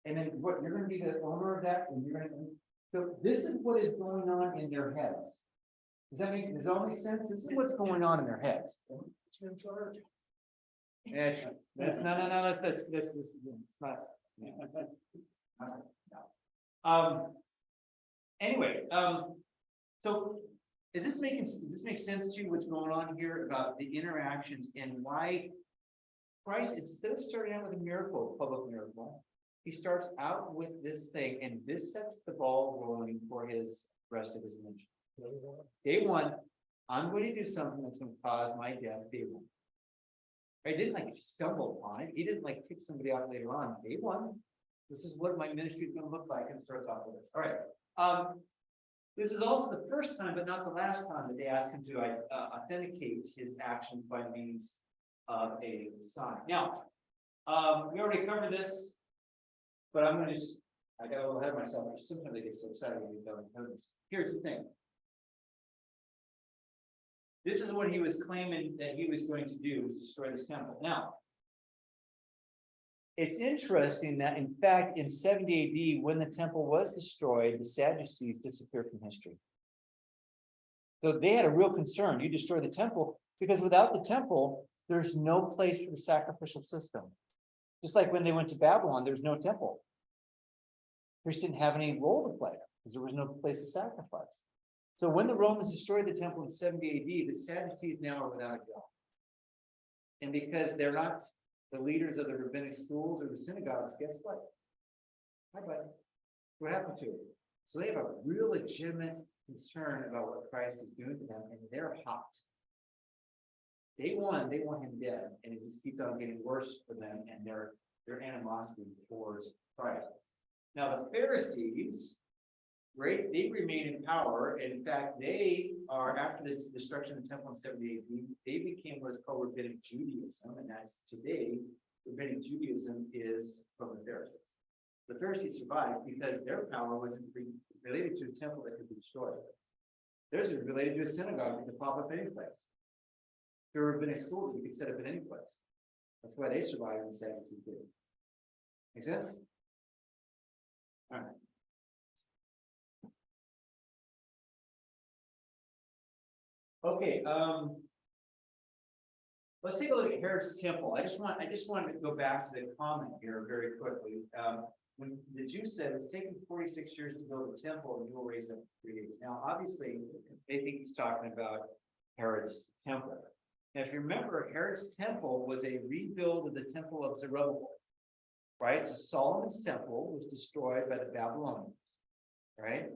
And then what, you're gonna be the owner of that, and you're gonna, so this is what is going on in their heads. does that make sense? This is what's going on in their heads. Yeah, that's, no, that's, it's not. Anyway, so does this make sense to you what's going on here about the interactions and why Christ, instead of starting out with a miracle, public miracle, he starts out with this thing, and this sets the ball rolling for his rest of his ministry. Day one, I'm going to do something that's going to cause my death. Day one. I didn't like stumble upon it. He didn't like kick somebody out later on. Day one, this is what my ministry is going to look like, and starts off with this. All right. This is also the first time, but not the last time, that they asked him to authenticate his actions by means of a sign. Now, we already covered this, but I'm going to just, I got a little ahead of myself. Sometimes I get so excited when you don't know this. Here's the thing. This is what he was claiming that he was going to do, was destroy this temple. Now, it's interesting that, in fact, in 70 AD, when the temple was destroyed, the Sadducees disappeared from history. So they had a real concern. You destroy the temple, because without the temple, there's no place for the sacrificial system. Just like when they went to Babylon, there's no temple. Priests didn't have any role to play because there was no place to sacrifice. So when the Romans destroyed the temple in 70 AD, the Sadducees now are without a job. And because they're not the leaders of the rabbinic schools or the synagogues, guess what? Hi, buddy. What happened to it? So they have a real legitimate concern about what Christ is doing to them, and they're hot. Day one, they want him dead, and it just keeps on getting worse for them and their animosity towards Christ. Now, the Pharisees, right, they remain in power. And in fact, they are, after the destruction of the temple in 70 AD, they became what is called Rabbinic Judaism. And that's today, Rabbinic Judaism is from the Pharisees. The Pharisees survived because their power wasn't related to a temple that could be destroyed. Theirs is related to a synagogue that could pop up any place. There were rabbinic schools you could set up in any place. That's why they survived and the Sadducees did. Make sense? All right. Okay, let's take a look at Herod's temple. I just wanted to go back to the comment here very quickly. When the Jews said it's taken 46 years to build a temple and you will raise it in 3 days. Now, obviously, they think he's talking about Herod's temple. Now, if you remember, Herod's temple was a rebuild of the temple of Zerubbabel, right? So Solomon's temple was destroyed by the Babylonians, right?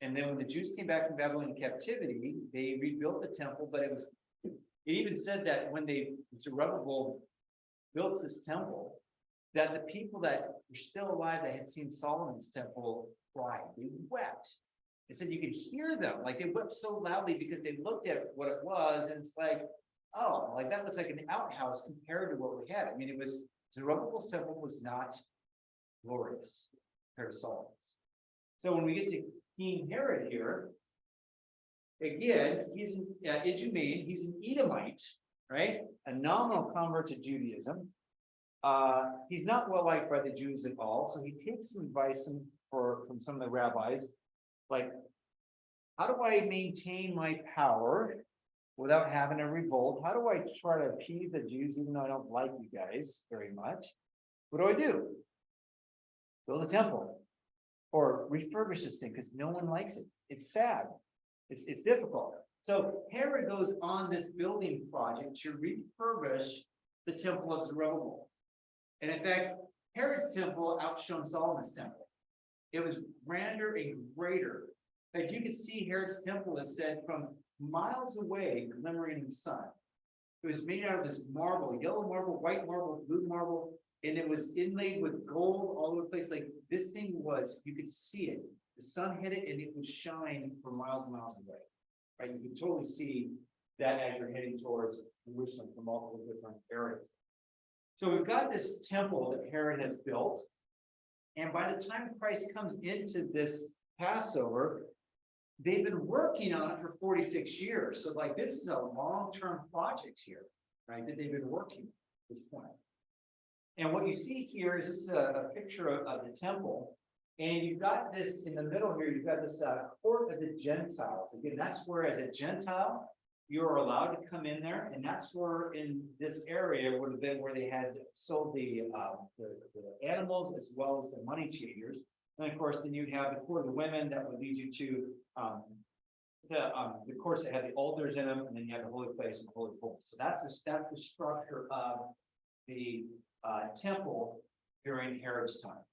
And then when the Jews came back from Babylonian captivity, they rebuilt the temple, but it even said that when Zerubbabel built this temple, that the people that were still alive that had seen Solomon's temple cried, they wept. They said you could hear them, like they wept so loudly because they looked at what it was, and it's like, oh, like that looks like an outhouse compared to what we had. I mean, Zerubbabel's temple was not glorious compared to Solomon's. So when we get to King Herod here, again, he's an Idumean, he's an Edomite, right? A nominal convert to Judaism. He's not well liked by the Jews at all, so he takes some advice from some of the rabbis, like, how do I maintain my power without having a revolt? How do I try to appease the Jews, even though I don't like you guys very much? What do? Build a temple or refurbish this thing because no one likes it. It's sad. It's difficult. So Herod goes on this building project to refurbish the temple of Zerubbabel. And in fact, Herod's temple outshone Solomon's temple. It was grander and greater. In fact, you could see Herod's temple, it said, from miles away, glimmering in the sun. It was made out of this marble, yellow marble, white marble, blue marble, and it was inlaid with gold all over the place. Like this thing was, you could see it. The sun hit it and it would shine for miles and miles away. Right? You could totally see that as you're heading towards Jerusalem from multiple different areas. So we've got this temple that Herod has built. And by the time Christ comes into this Passover, they've been working on it for 46 years. So like this is a long-term project here, right? That they've been working at this point. And what you see here is this is a picture of the temple. And you've got this in the middle here, you've got this court of the Gentiles. Again, that's where as a Gentile, you're allowed to come in there, and that's where in this area would have been where they had sold the animals as well as the money changers. And of course, then you'd have the court of the women that would lead you to the courts that had the altars in them, and then you have the holy place and the holy holies. So that's the structure of the temple during Herod's time.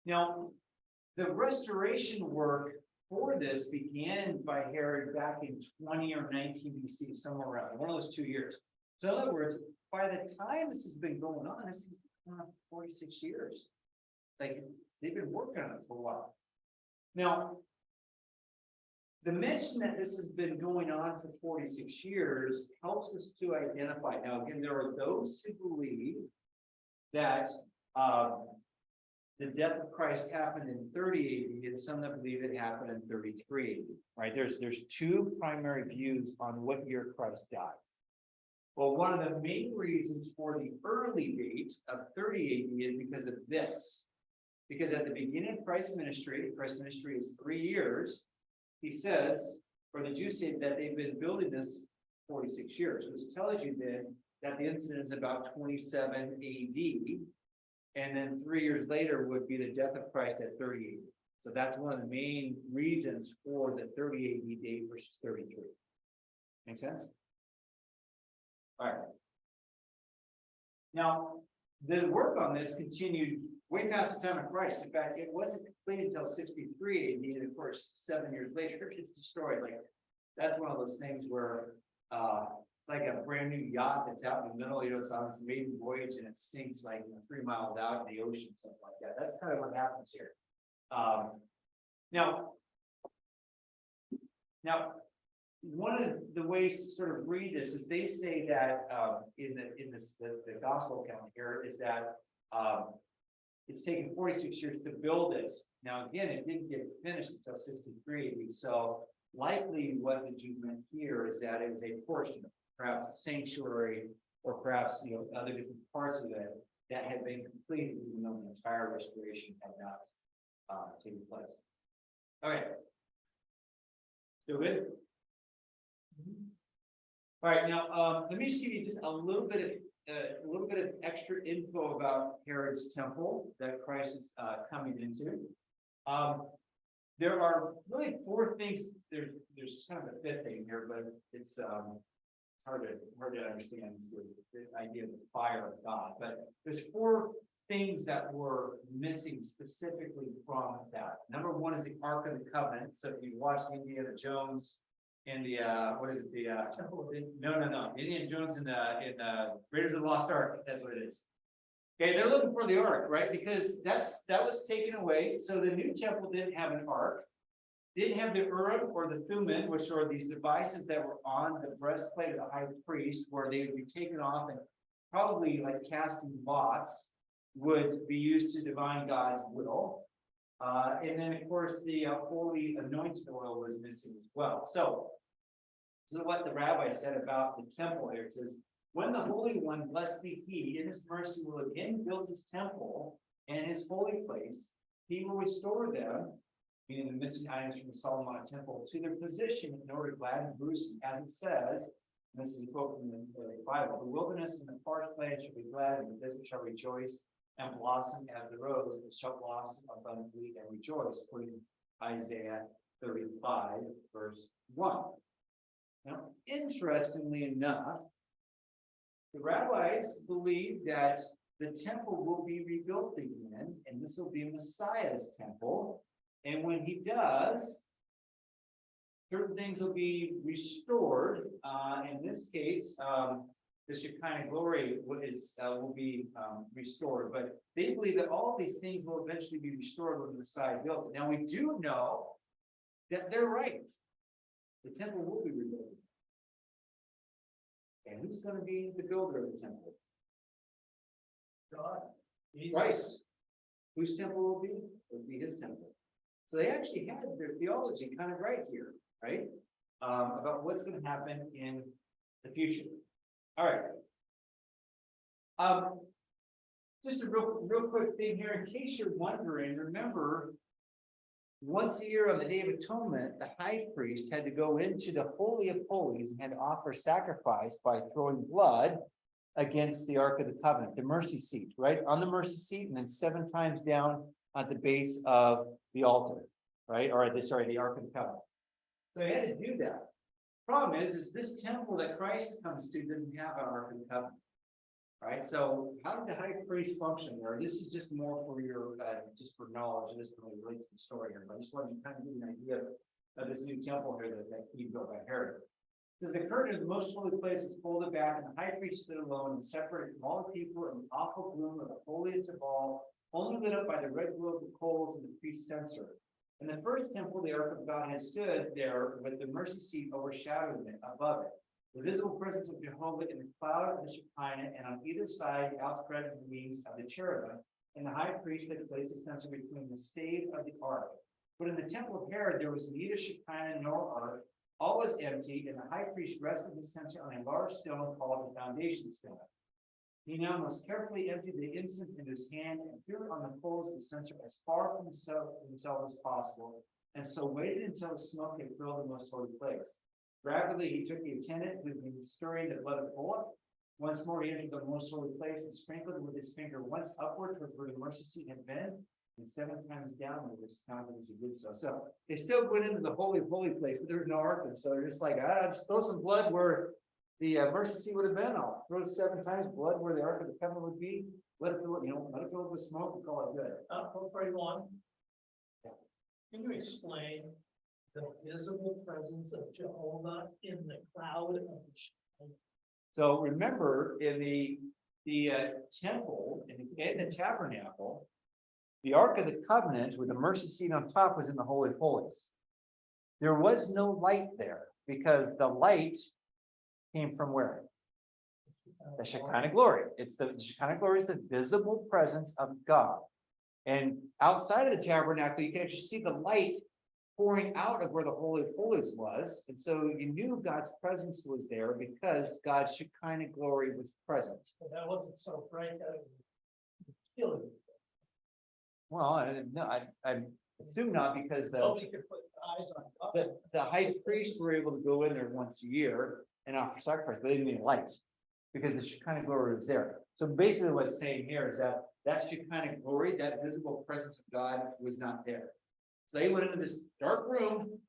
Now, the restoration work for this began by Herod back in 20 or 19 BC, somewhere around one of those 2 years. So in other words, by the time this has been going on, this is 46 years. Like they've been working on it for a while. Now, the mention that this has been going on for 46 years helps us to identify. Now, again, there are those who believe that the death of Christ happened in 30 AD, and some that believe it happened in 33 AD. Right? There's two primary views on what year Christ died. Well, one of the main reasons for the early date of 30 AD is because of this. Because at the beginning of Christ's ministry is 3 years, he says, or the Jews say that they've been building this 46 years, which tells you then that the incident is about 27 AD. And then 3 years later would be the death of Christ at 30 AD. So that's one of the main reasons for the 30 AD date versus 33. Make sense? All right. Now, the work on this continued way past the time of Christ. In fact, it wasn't completed until 63 AD, and of course, 7 years later, it's destroyed. Like, that's one of those things where it's like a brand new yacht that's out in the middle, it's on this maiden voyage and it sinks like 3 miles out in the ocean, something like that. That's kind of what happens here. Now, one of the ways to sort of read this is they say that in the gospel account here is that it's taken 46 years to build this. Now, again, it didn't get finished until 63 AD. So likely what the Jews meant here is that it was a portion of perhaps a sanctuary or perhaps, other different parts of it that had been completed, even though the entire restoration had not taken place. All right. Still good? All right, now let me just give you just a little bit of extra info about Herod's temple that Christ is coming into. There are really 4 things. There's kind of a 5th thing here, but it's hard to understand the idea of the fire of God. But there's 4 things that were missing specifically from that. Number 1 is the Ark of the Covenant. So if you watched Indiana Jones in the Indiana Jones in Raiders of the Lost Ark, that's what it is. Okay, they're looking for the ark, right? Because that was taken away. So the new temple didn't have an ark, didn't have the Urim or the Thummim, which are these devices that were on the breastplate of the high priest, where they would be taken off and probably like casting lots would be used to divine God's will. And then of course the holy anointing oil was missing as well. So this is what the rabbi said about the temple here. It says, when the Holy One, blessed be he, in his mercy will again build his temple and his holy place, he will restore them, meaning the missing items from the Solomonic temple, to their position in order to gladden Jerusalem, as it says, and this is a quote from the Bible, the wilderness and the parched land shall be glad, and the desert shall rejoice and blossom as the rose, it shall blossom abundantly and rejoice, according to Isaiah 35, verse 1. Now, interestingly enough, the rabbis believe that the temple will be rebuilt again, and this will be Messiah's temple. And when he does, certain things will be restored. In this case, the Shekinah glory will be restored. But they believe that all of these things will eventually be restored when the Messiah built it. Now, we do know that they're right. The temple will be rebuilt. And who's going to be the builder of the temple? God. Christ. Whose temple will be? It will be his temple. So they actually had their theology kind of right here, right? About what's going to happen in the future. All right. Just a real quick thing here, in case you're wondering, remember. Once a year on the Day of Atonement, the high priest had to go into the Holy of Holies and had to offer sacrifice by throwing blood. Against the Ark of the Covenant, the mercy seat, right? On the mercy seat, and then 7 times down at the base of the altar, right? Or the Ark of the Covenant. So they had to do that. Problem is this temple that Christ comes to doesn't have an Ark of the Covenant. Right, so how did the high priest function there? This is just more for your, just for knowledge, this really relates to the story here, but I just wanted to kind of give you an idea of this new temple here that he built by Herod. Says the curtain of the most holy place is folded back, and the high priest stood alone and separated from all the people in the awful gloom of the holiest of all, only lit up by the red glow of the coals and the priest's censer. In the first temple, the Ark of God had stood there with the mercy seat overshadowing it above it. The visible presence of Jehovah in the cloud of the Shekinah, and on either side outspread the wings of the cherubim, and the high priest had placed a censer between the stave of the ark. But in the temple of Herod there was neither Shekinah nor ark, all was empty, and the high priest rested his censer on a large stone called the foundation stone. He now most carefully emptied the incense into his hand and threw it on the coals of the censer as far from himself as possible, and so waited until the smoke had filled the most holy place. Rapidly, he took the attendant who had been stirring the blood of bullock. Once more, he entered the most holy place and sprinkled with his finger once upward toward where the mercy seat had been, and 7 times downward, which counted as he did so. So they still went into the holy place, but there was no ark, and so they're just like, just throw some blood where the mercy seat would have been. I'll throw 7 times blood where the Ark of the Covenant would be. Let it fill, let it fill with smoke and call it good. Before you on. Can you explain the visible presence of Jehovah in the cloud of the Shekinah? So remember, in the temple, in the tabernacle, the Ark of the Covenant with the mercy seat on top was in the Holy of Holies. There was no light there because the light came from where? The Shekinah glory. The Shekinah glory is the visible presence of God. And outside of the tabernacle, you can actually see the light pouring out of where the Holy of Holies was. And so you knew God's presence was there because God's Shekinah glory was present. But that wasn't so bright that it would kill you. Well, I assume not because Nobody could put eyes on God. the high priests were able to go in there once a year and offer sacrifice, but they didn't need lights because the Shekinah glory was there. So basically what it's saying here is that Shekinah glory, that visible presence of God was not there. So they went into this dark room,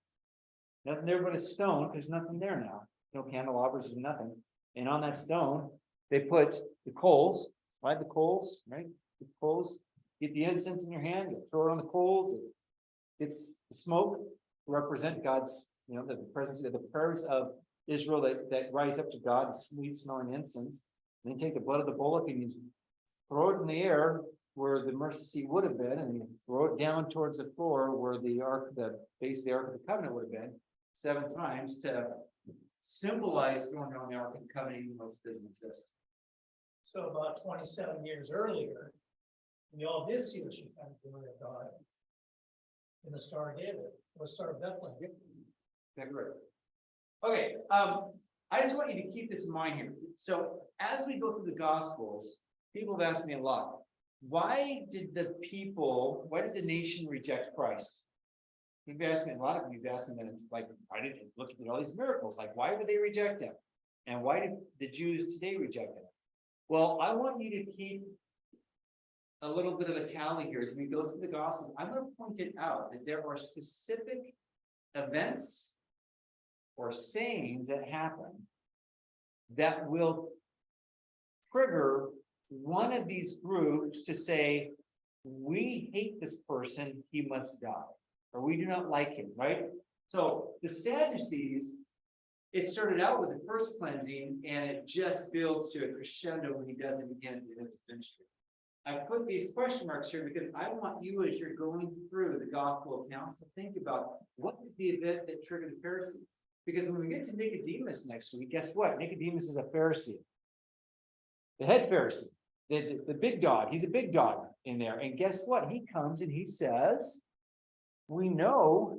nothing there but a stone, there's nothing there now, no candelabras and nothing. And on that stone, they put the coals, light the coals, right? The coals, get the incense in your hand, you throw it on the coals, it's the smoke to represent God's, the presence of the prayers of Israel that rise up to God, sweet smelling incense. And then take the blood of the bullock and you throw it in the air where the mercy seat would have been, and you throw it down towards the floor where the base of the Ark of the Covenant would have been 7 times to symbolize throwing down the Ark of the Covenant, even though it doesn't exist. So about 27 years earlier, we all did see the Shekinah glory of God in the Star of David, or Star of Bethlehem. Exactly right. Okay, I just want you to keep this in mind here. So as we go through the Gospels, people have asked me a lot. Why did the nation reject Christ? You've asked me, a lot of you have asked me that, like, why did you look at all these miracles? Like, why would they reject him? And why did the Jews today reject him? Well, I want you to keep a little bit of a tally here as we go through the Gospels. I'm going to point it out that there are specific events or sayings that happen that will trigger one of these groups to say, we hate this person, he must die, or we do not like him, right? So the Sadducees, it started out with the first cleansing and it just builds to a crescendo when he does it again in his ministry. I put these question marks here because I want you, as you're going through the gospel accounts, to think about what is the event that triggered the Pharisees. Because when we get to Nicodemus next week, guess what? Nicodemus is a Pharisee. The head Pharisee, the big dog, he's a big dog in there. And guess what? He comes and he says, we know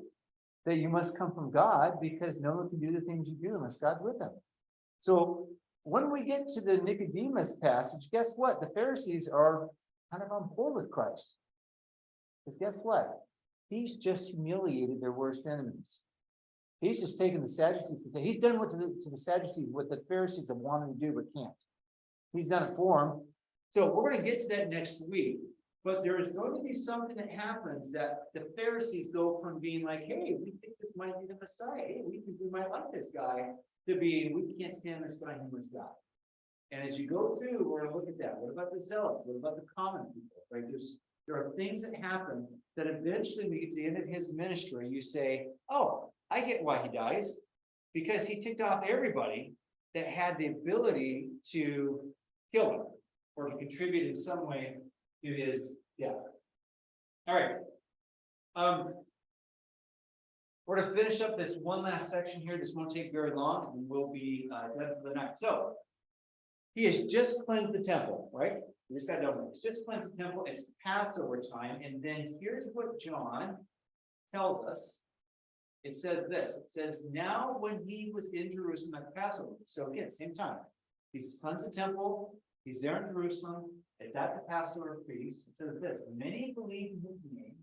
that you must come from God because no one can do the things you do unless God's with them. So when we get to the Nicodemus passage, guess what? The Pharisees are kind of on board with Christ. Because guess what? He's just humiliated their worst enemies. He's just taken the Sadducees, he's done what to the Sadducees, what the Pharisees have wanted to do but can't. He's done it for them. So we're gonna get to that next week. But there is going to be something that happens that the Pharisees go from being like, hey, we think this might be the Messiah. Hey, we think we might like this guy, to being, we can't stand this guy, he was God. And as you go through, we're gonna look at that. What about the zealots? What about the common people? Right? There are things that happen that eventually we get to the end of his ministry, you say, oh, I get why he dies. Because he ticked off everybody that had the ability to kill him or to contribute in some way to his death. All right. We're gonna finish up this one last section here. This won't take very long, and we'll be done for the night. So he has just cleansed the temple, right? We just got done with it. He's just cleansed the temple. It's Passover time, and then here's what John tells us. It says this. It says, now when he was in Jerusalem at Passover. So again, same time. He's cleansed the temple. He's there in Jerusalem. It's at the Passover feast. It says this, many believed in his name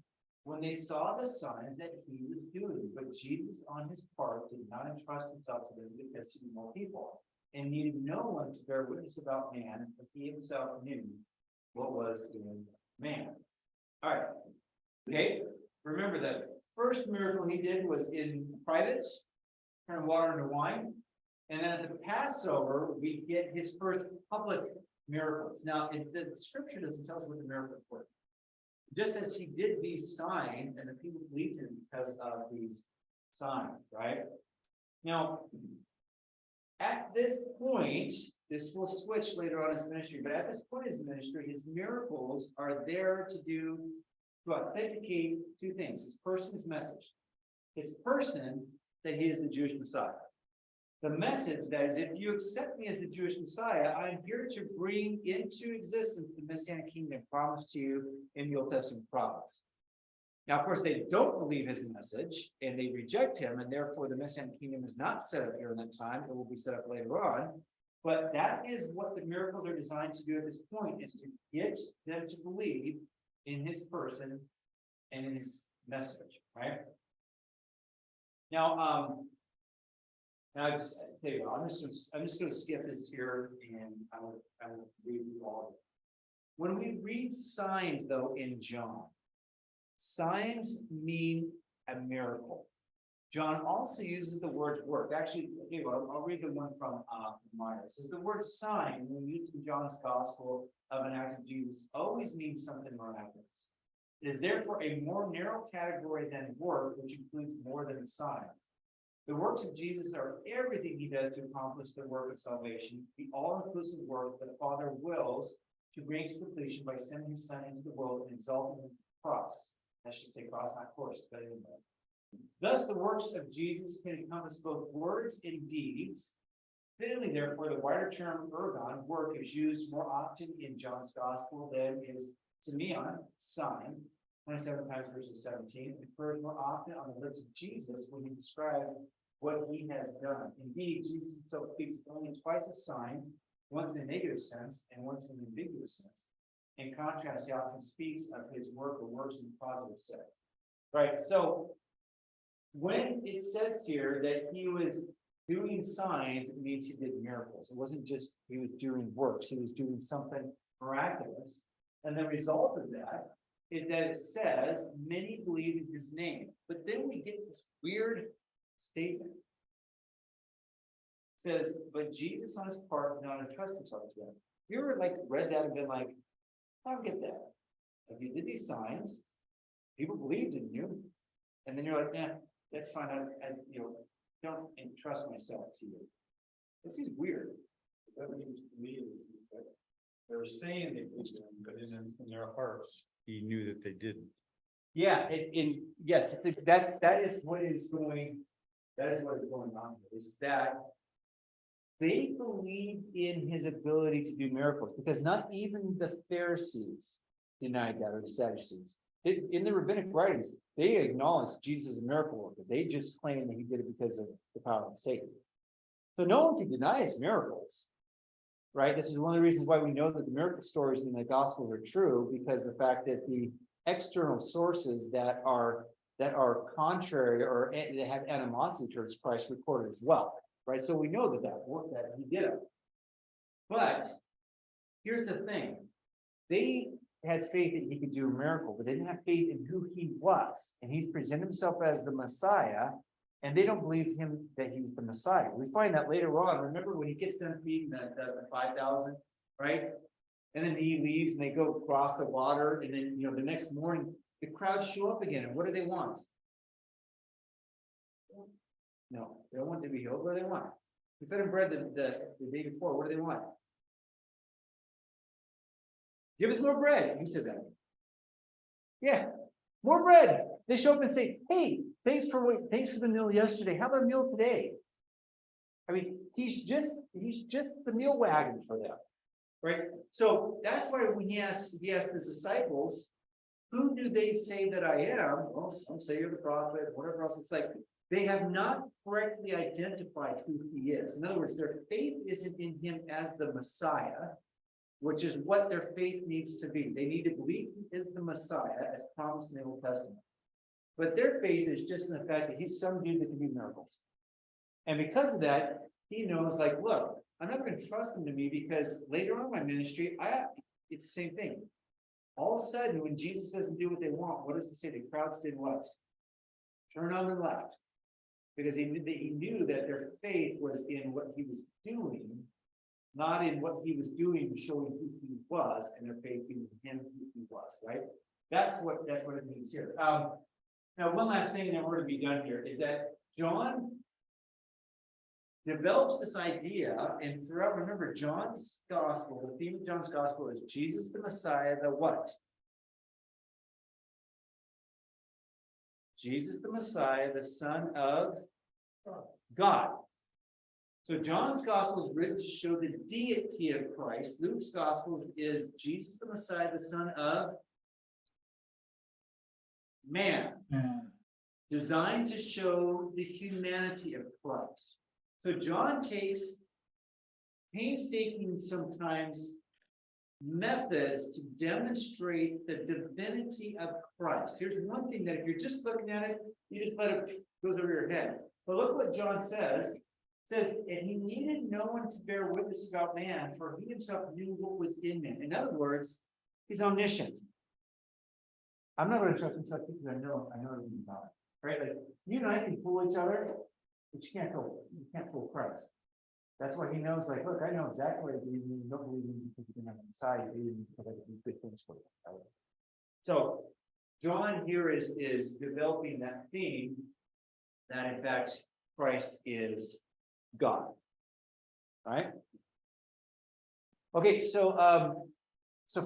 when they saw the signs that he was doing, but Jesus on his part did not entrust himself to them because he knew more people and needed no one to bear witness about man, but he himself knew what was in man. All right. Okay. Remember that first miracle he did was in private, turn water into wine. And then at the Passover, we get his first public miracles. Now, the scripture doesn't tell us what the miracles were. Just as he did these signs, and the people believed him because of these signs, right? Now, at this point, this will switch later on in his ministry, but at this point in his ministry, his miracles are there to authenticate two things: his person, his message. His person, that he is the Jewish Messiah. The message that is, if you accept me as the Jewish Messiah, I am here to bring into existence the Messianic kingdom promised to you in the Old Testament prophets. Now, of course, they don't believe his message and they reject him, and therefore the Messianic kingdom is not set up during that time. It will be set up later on. But that is what the miracles are designed to do at this point, is to get them to believe in his person and in his message, right? Now, I'm just going to skip this here, and I will read you all of it. When we read signs, though, in John, signs mean a miracle. John also uses the word work. Actually, I'll read the one from Myers. It says the word sign, when used in John's gospel of an act of Jesus, always means something miraculous. It is therefore a more narrow category than work, which includes more than signs. The works of Jesus are everything he does to accomplish the work of salvation, the all-inclusive work that the Father wills to bring to completion by sending his Son into the world and exalting him to the cross. I should say cross, not course, but anyway. Thus, the works of Jesus can encompass both words and deeds. Fittingly, therefore, the wider term ergon, work, is used more often in John's gospel than is semeion, sign, 27 times verses 17. It occurs more often on the lips of Jesus when he describes what he has done. Indeed, Jesus himself speaks only twice of signs, once in a negative sense and once in an ambiguous sense. In contrast, he often speaks of his work or works in a positive sense. Right, so when it says here that he was doing signs, it means he did miracles. It wasn't just he was doing works, he was doing something miraculous. And the result of that is that it says many believe in his name. But then we get this weird statement. It says, but Jesus on his part did not entrust himself to them. You ever read that and been like, I don't get that. If you did these signs, people believed in you, and then you're like, yeah, that's fine. I don't entrust myself to you. It seems weird. That means to me is that they're saying they believed in him, but in their hearts, he knew that they didn't. Yeah, yes, that is what is going on here, is that they believed in his ability to do miracles, because not even the Pharisees denied that, or the Sadducees. In the rabbinic writings, they acknowledged Jesus as a miracle worker. They just claimed that he did it because of the power of Satan. So no one can deny his miracles. right? This is one of the reasons why we know that the miracle stories in the gospels are true, because the fact that the external sources that are contrary or that have animosity towards Christ recorded as well, right? So we know that that he did it. But here's the thing. They had faith that he could do a miracle, but they didn't have faith in who he was. And he's presented himself as the Messiah, and they don't believe him that he's the Messiah. We find that later on. Remember when he gets done feeding the 5,000, right? And then he leaves and they go across the water, and then the next morning the crowds show up again. And what do they want? No, they don't want to be healed. What do they want? We fed them bread the day before. What do they want? Give us more bread. You said that. Yeah, more bread. They show up and say, "Hey, thanks for the meal yesterday. How about a meal today?" I mean, he's just the meal wagon for them, right? So that's why when he asked the disciples, "Who do they say that I am?" Well, some say you're the prophet, whatever else. It's like they have not correctly identified who he is. In other words, their faith isn't in him as the Messiah, which is what their faith needs to be. They need to believe he is the Messiah as promised in the Old Testament. But their faith is just in the fact that he's some dude that can do miracles. And because of that, he knows, like, look, I'm not going to trust him to me because later on in my ministry, it's the same thing. All of a sudden, when Jesus doesn't do what they want, what does it say? The crowds did what? Turn on and left. Because he knew that their faith was in what he was doing, not in what he was doing, showing who he was, and their faith in him who he was, right? That's what it means here. Now, one last thing, and then we're going to be done here, is that John develops this idea, and throughout, remember, John's gospel, the theme of John's gospel is Jesus the Messiah, the what? Jesus the Messiah, the Son of God. So John's gospel is written to show the deity of Christ. Luke's gospel is Jesus the Messiah, the Son of man, designed to show the humanity of Christ. So John takes painstaking sometimes methods to demonstrate the divinity of Christ. Here's one thing that if you're just looking at it, you just let it goes over your head. But look what John says. It says, and he needed no one to bear witness about man, for he himself knew what was in man. In other words, he's omniscient. I'm not going to trust myself because I know everything about it. Right? Like you and I can fool each other, but you can't fool Christ. That's why he knows, like, look, I know exactly what I believe in. You don't believe in because you didn't have an inside, you believe in because I can do good things for you. Right? So John here is developing that theme that in fact Christ is God. All right. Okay, so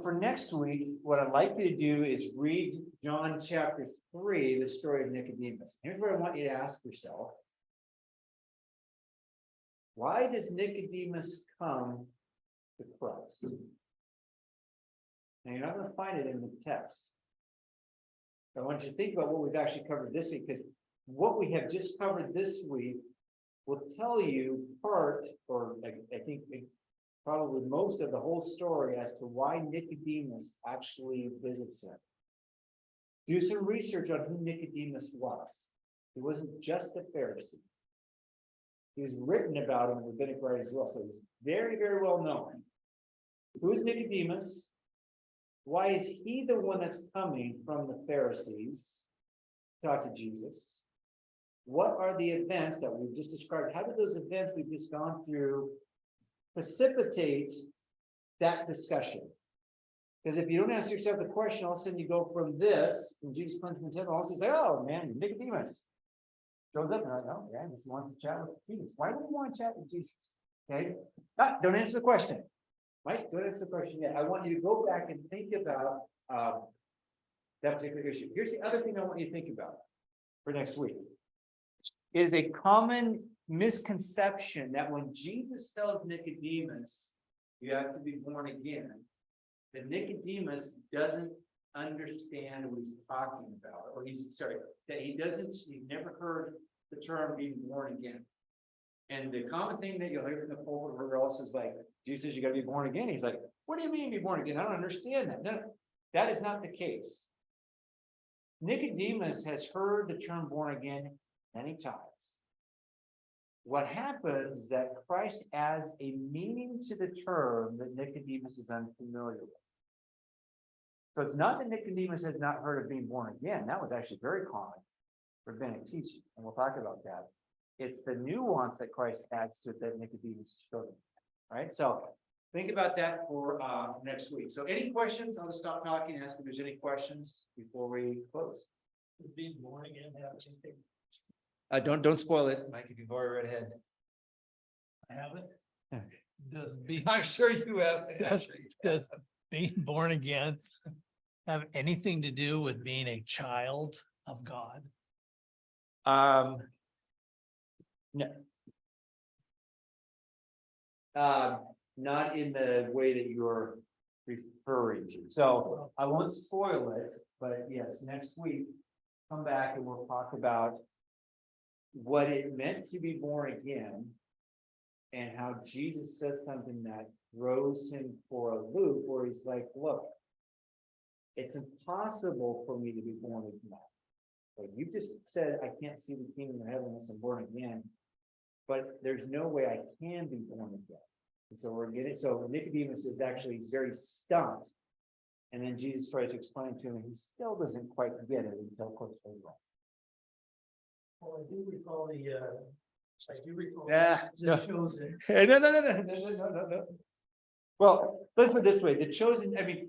for next week, what I'd like you to do is read John chapter 3, the story of Nicodemus. Here's what I want you to ask yourself. Why does Nicodemus come to Christ? Now, you're not going to find it in the text. But I want you to think about what we've actually covered this week, because what we have just covered this week will tell you part, or I think probably most of the whole story as to why Nicodemus actually visits him. Do some research on who Nicodemus was. He wasn't just a Pharisee. He's written about him in rabbinic writings as well, so he's very, very well known. Who is Nicodemus? Why is he the one that's coming from the Pharisees to talk to Jesus? What are the events that we've just described? How do those events we've just gone through precipitate that discussion? Because if you don't ask yourself the question, all of a sudden you go from this, from Jesus cleansing the temple, all of a sudden you say, oh man, Nicodemus shows up and I go, yeah, just wants to chat with Jesus. Why would he want to chat with Jesus? Okay, don't answer the question. Right? Don't answer the question yet. I want you to go back and think about that particular issue. Here's the other thing I want you to think about for next week. It is a common misconception that when Jesus tells Nicodemus, you have to be born again, that Nicodemus doesn't understand what he's talking about, or he's never heard the term being born again. And the common thing that you'll hear from the pulpit or wherever else is like, Jesus says you gotta be born again. He's like, what do you mean be born again? I don't understand that. No, that is not the case. Nicodemus has heard the term born again many times. What happens is that Christ adds a meaning to the term that Nicodemus is unfamiliar with. So it's not that Nicodemus has not heard of being born again. That was actually very common rabbinic teaching, and we'll talk about that. It's the nuance that Christ adds to it that Nicodemus showed him. Right? So think about that for next week. So any questions? I'll just stop talking and ask if there's any questions before we close. Being born again, have anything? Don't spoil it, Mike, if you've already read ahead. I haven't. Does being, I'm sure you have. does being born again have anything to do with being a child of God? No. Not in the way that you're referring to. So I won't spoil it, but yes, next week, come back and we'll talk about what it meant to be born again and how Jesus says something that throws him for a loop where he's like, look, it's impossible for me to be born again. Like you just said, I can't see the kingdom of heaven unless I'm born again, but there's no way I can be born again. And so we're getting, so Nicodemus is actually very stumped. And then Jesus tries to explain to him, and he still doesn't quite get it until close to the Well, I do recall Yeah. the chosen. No. Well, let's put it this way, the chosen, I mean,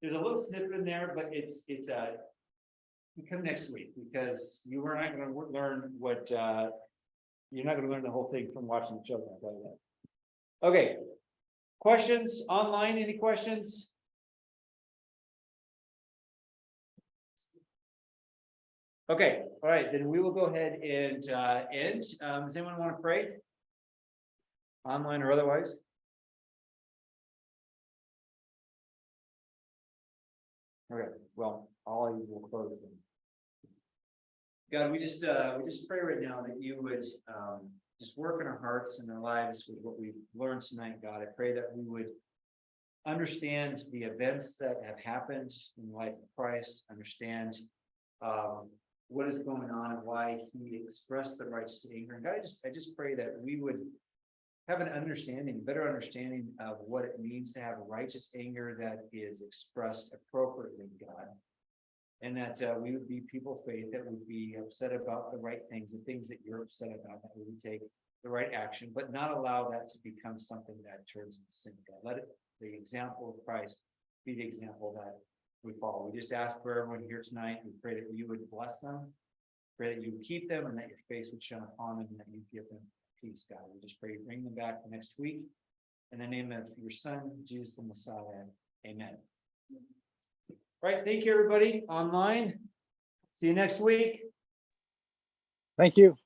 there's a little snippet in there, but it's you come next week because you are not gonna learn what, you're not gonna learn the whole thing from watching the chosen, I'll tell you that. Okay. Questions online, any questions? Okay, all right, then we will go ahead and end. Does anyone want to pray? Online or otherwise? Okay, well, all of you will close them. God, we just pray right now that you would just work in our hearts and our lives with what we've learned tonight, God. I pray that we would understand the events that have happened in the life of Christ, understand what is going on and why he expressed the righteous anger. And God, I just pray that we would have an understanding, better understanding of what it means to have righteous anger that is expressed appropriately, God. And that we would be people of faith that would be upset about the right things, the things that you're upset about, that we would take the right action, but not allow that to become something that turns into sin. God, let it, the example of Christ, be the example that we follow. We just ask for everyone here tonight. We pray that you would bless them, pray that you would keep them, and that your face would shine upon them, and that you give them peace, God. We just pray you bring them back next week. In the name of your Son, Jesus the Messiah. Amen. Right, thank you, everybody online. See you next week. Thank you.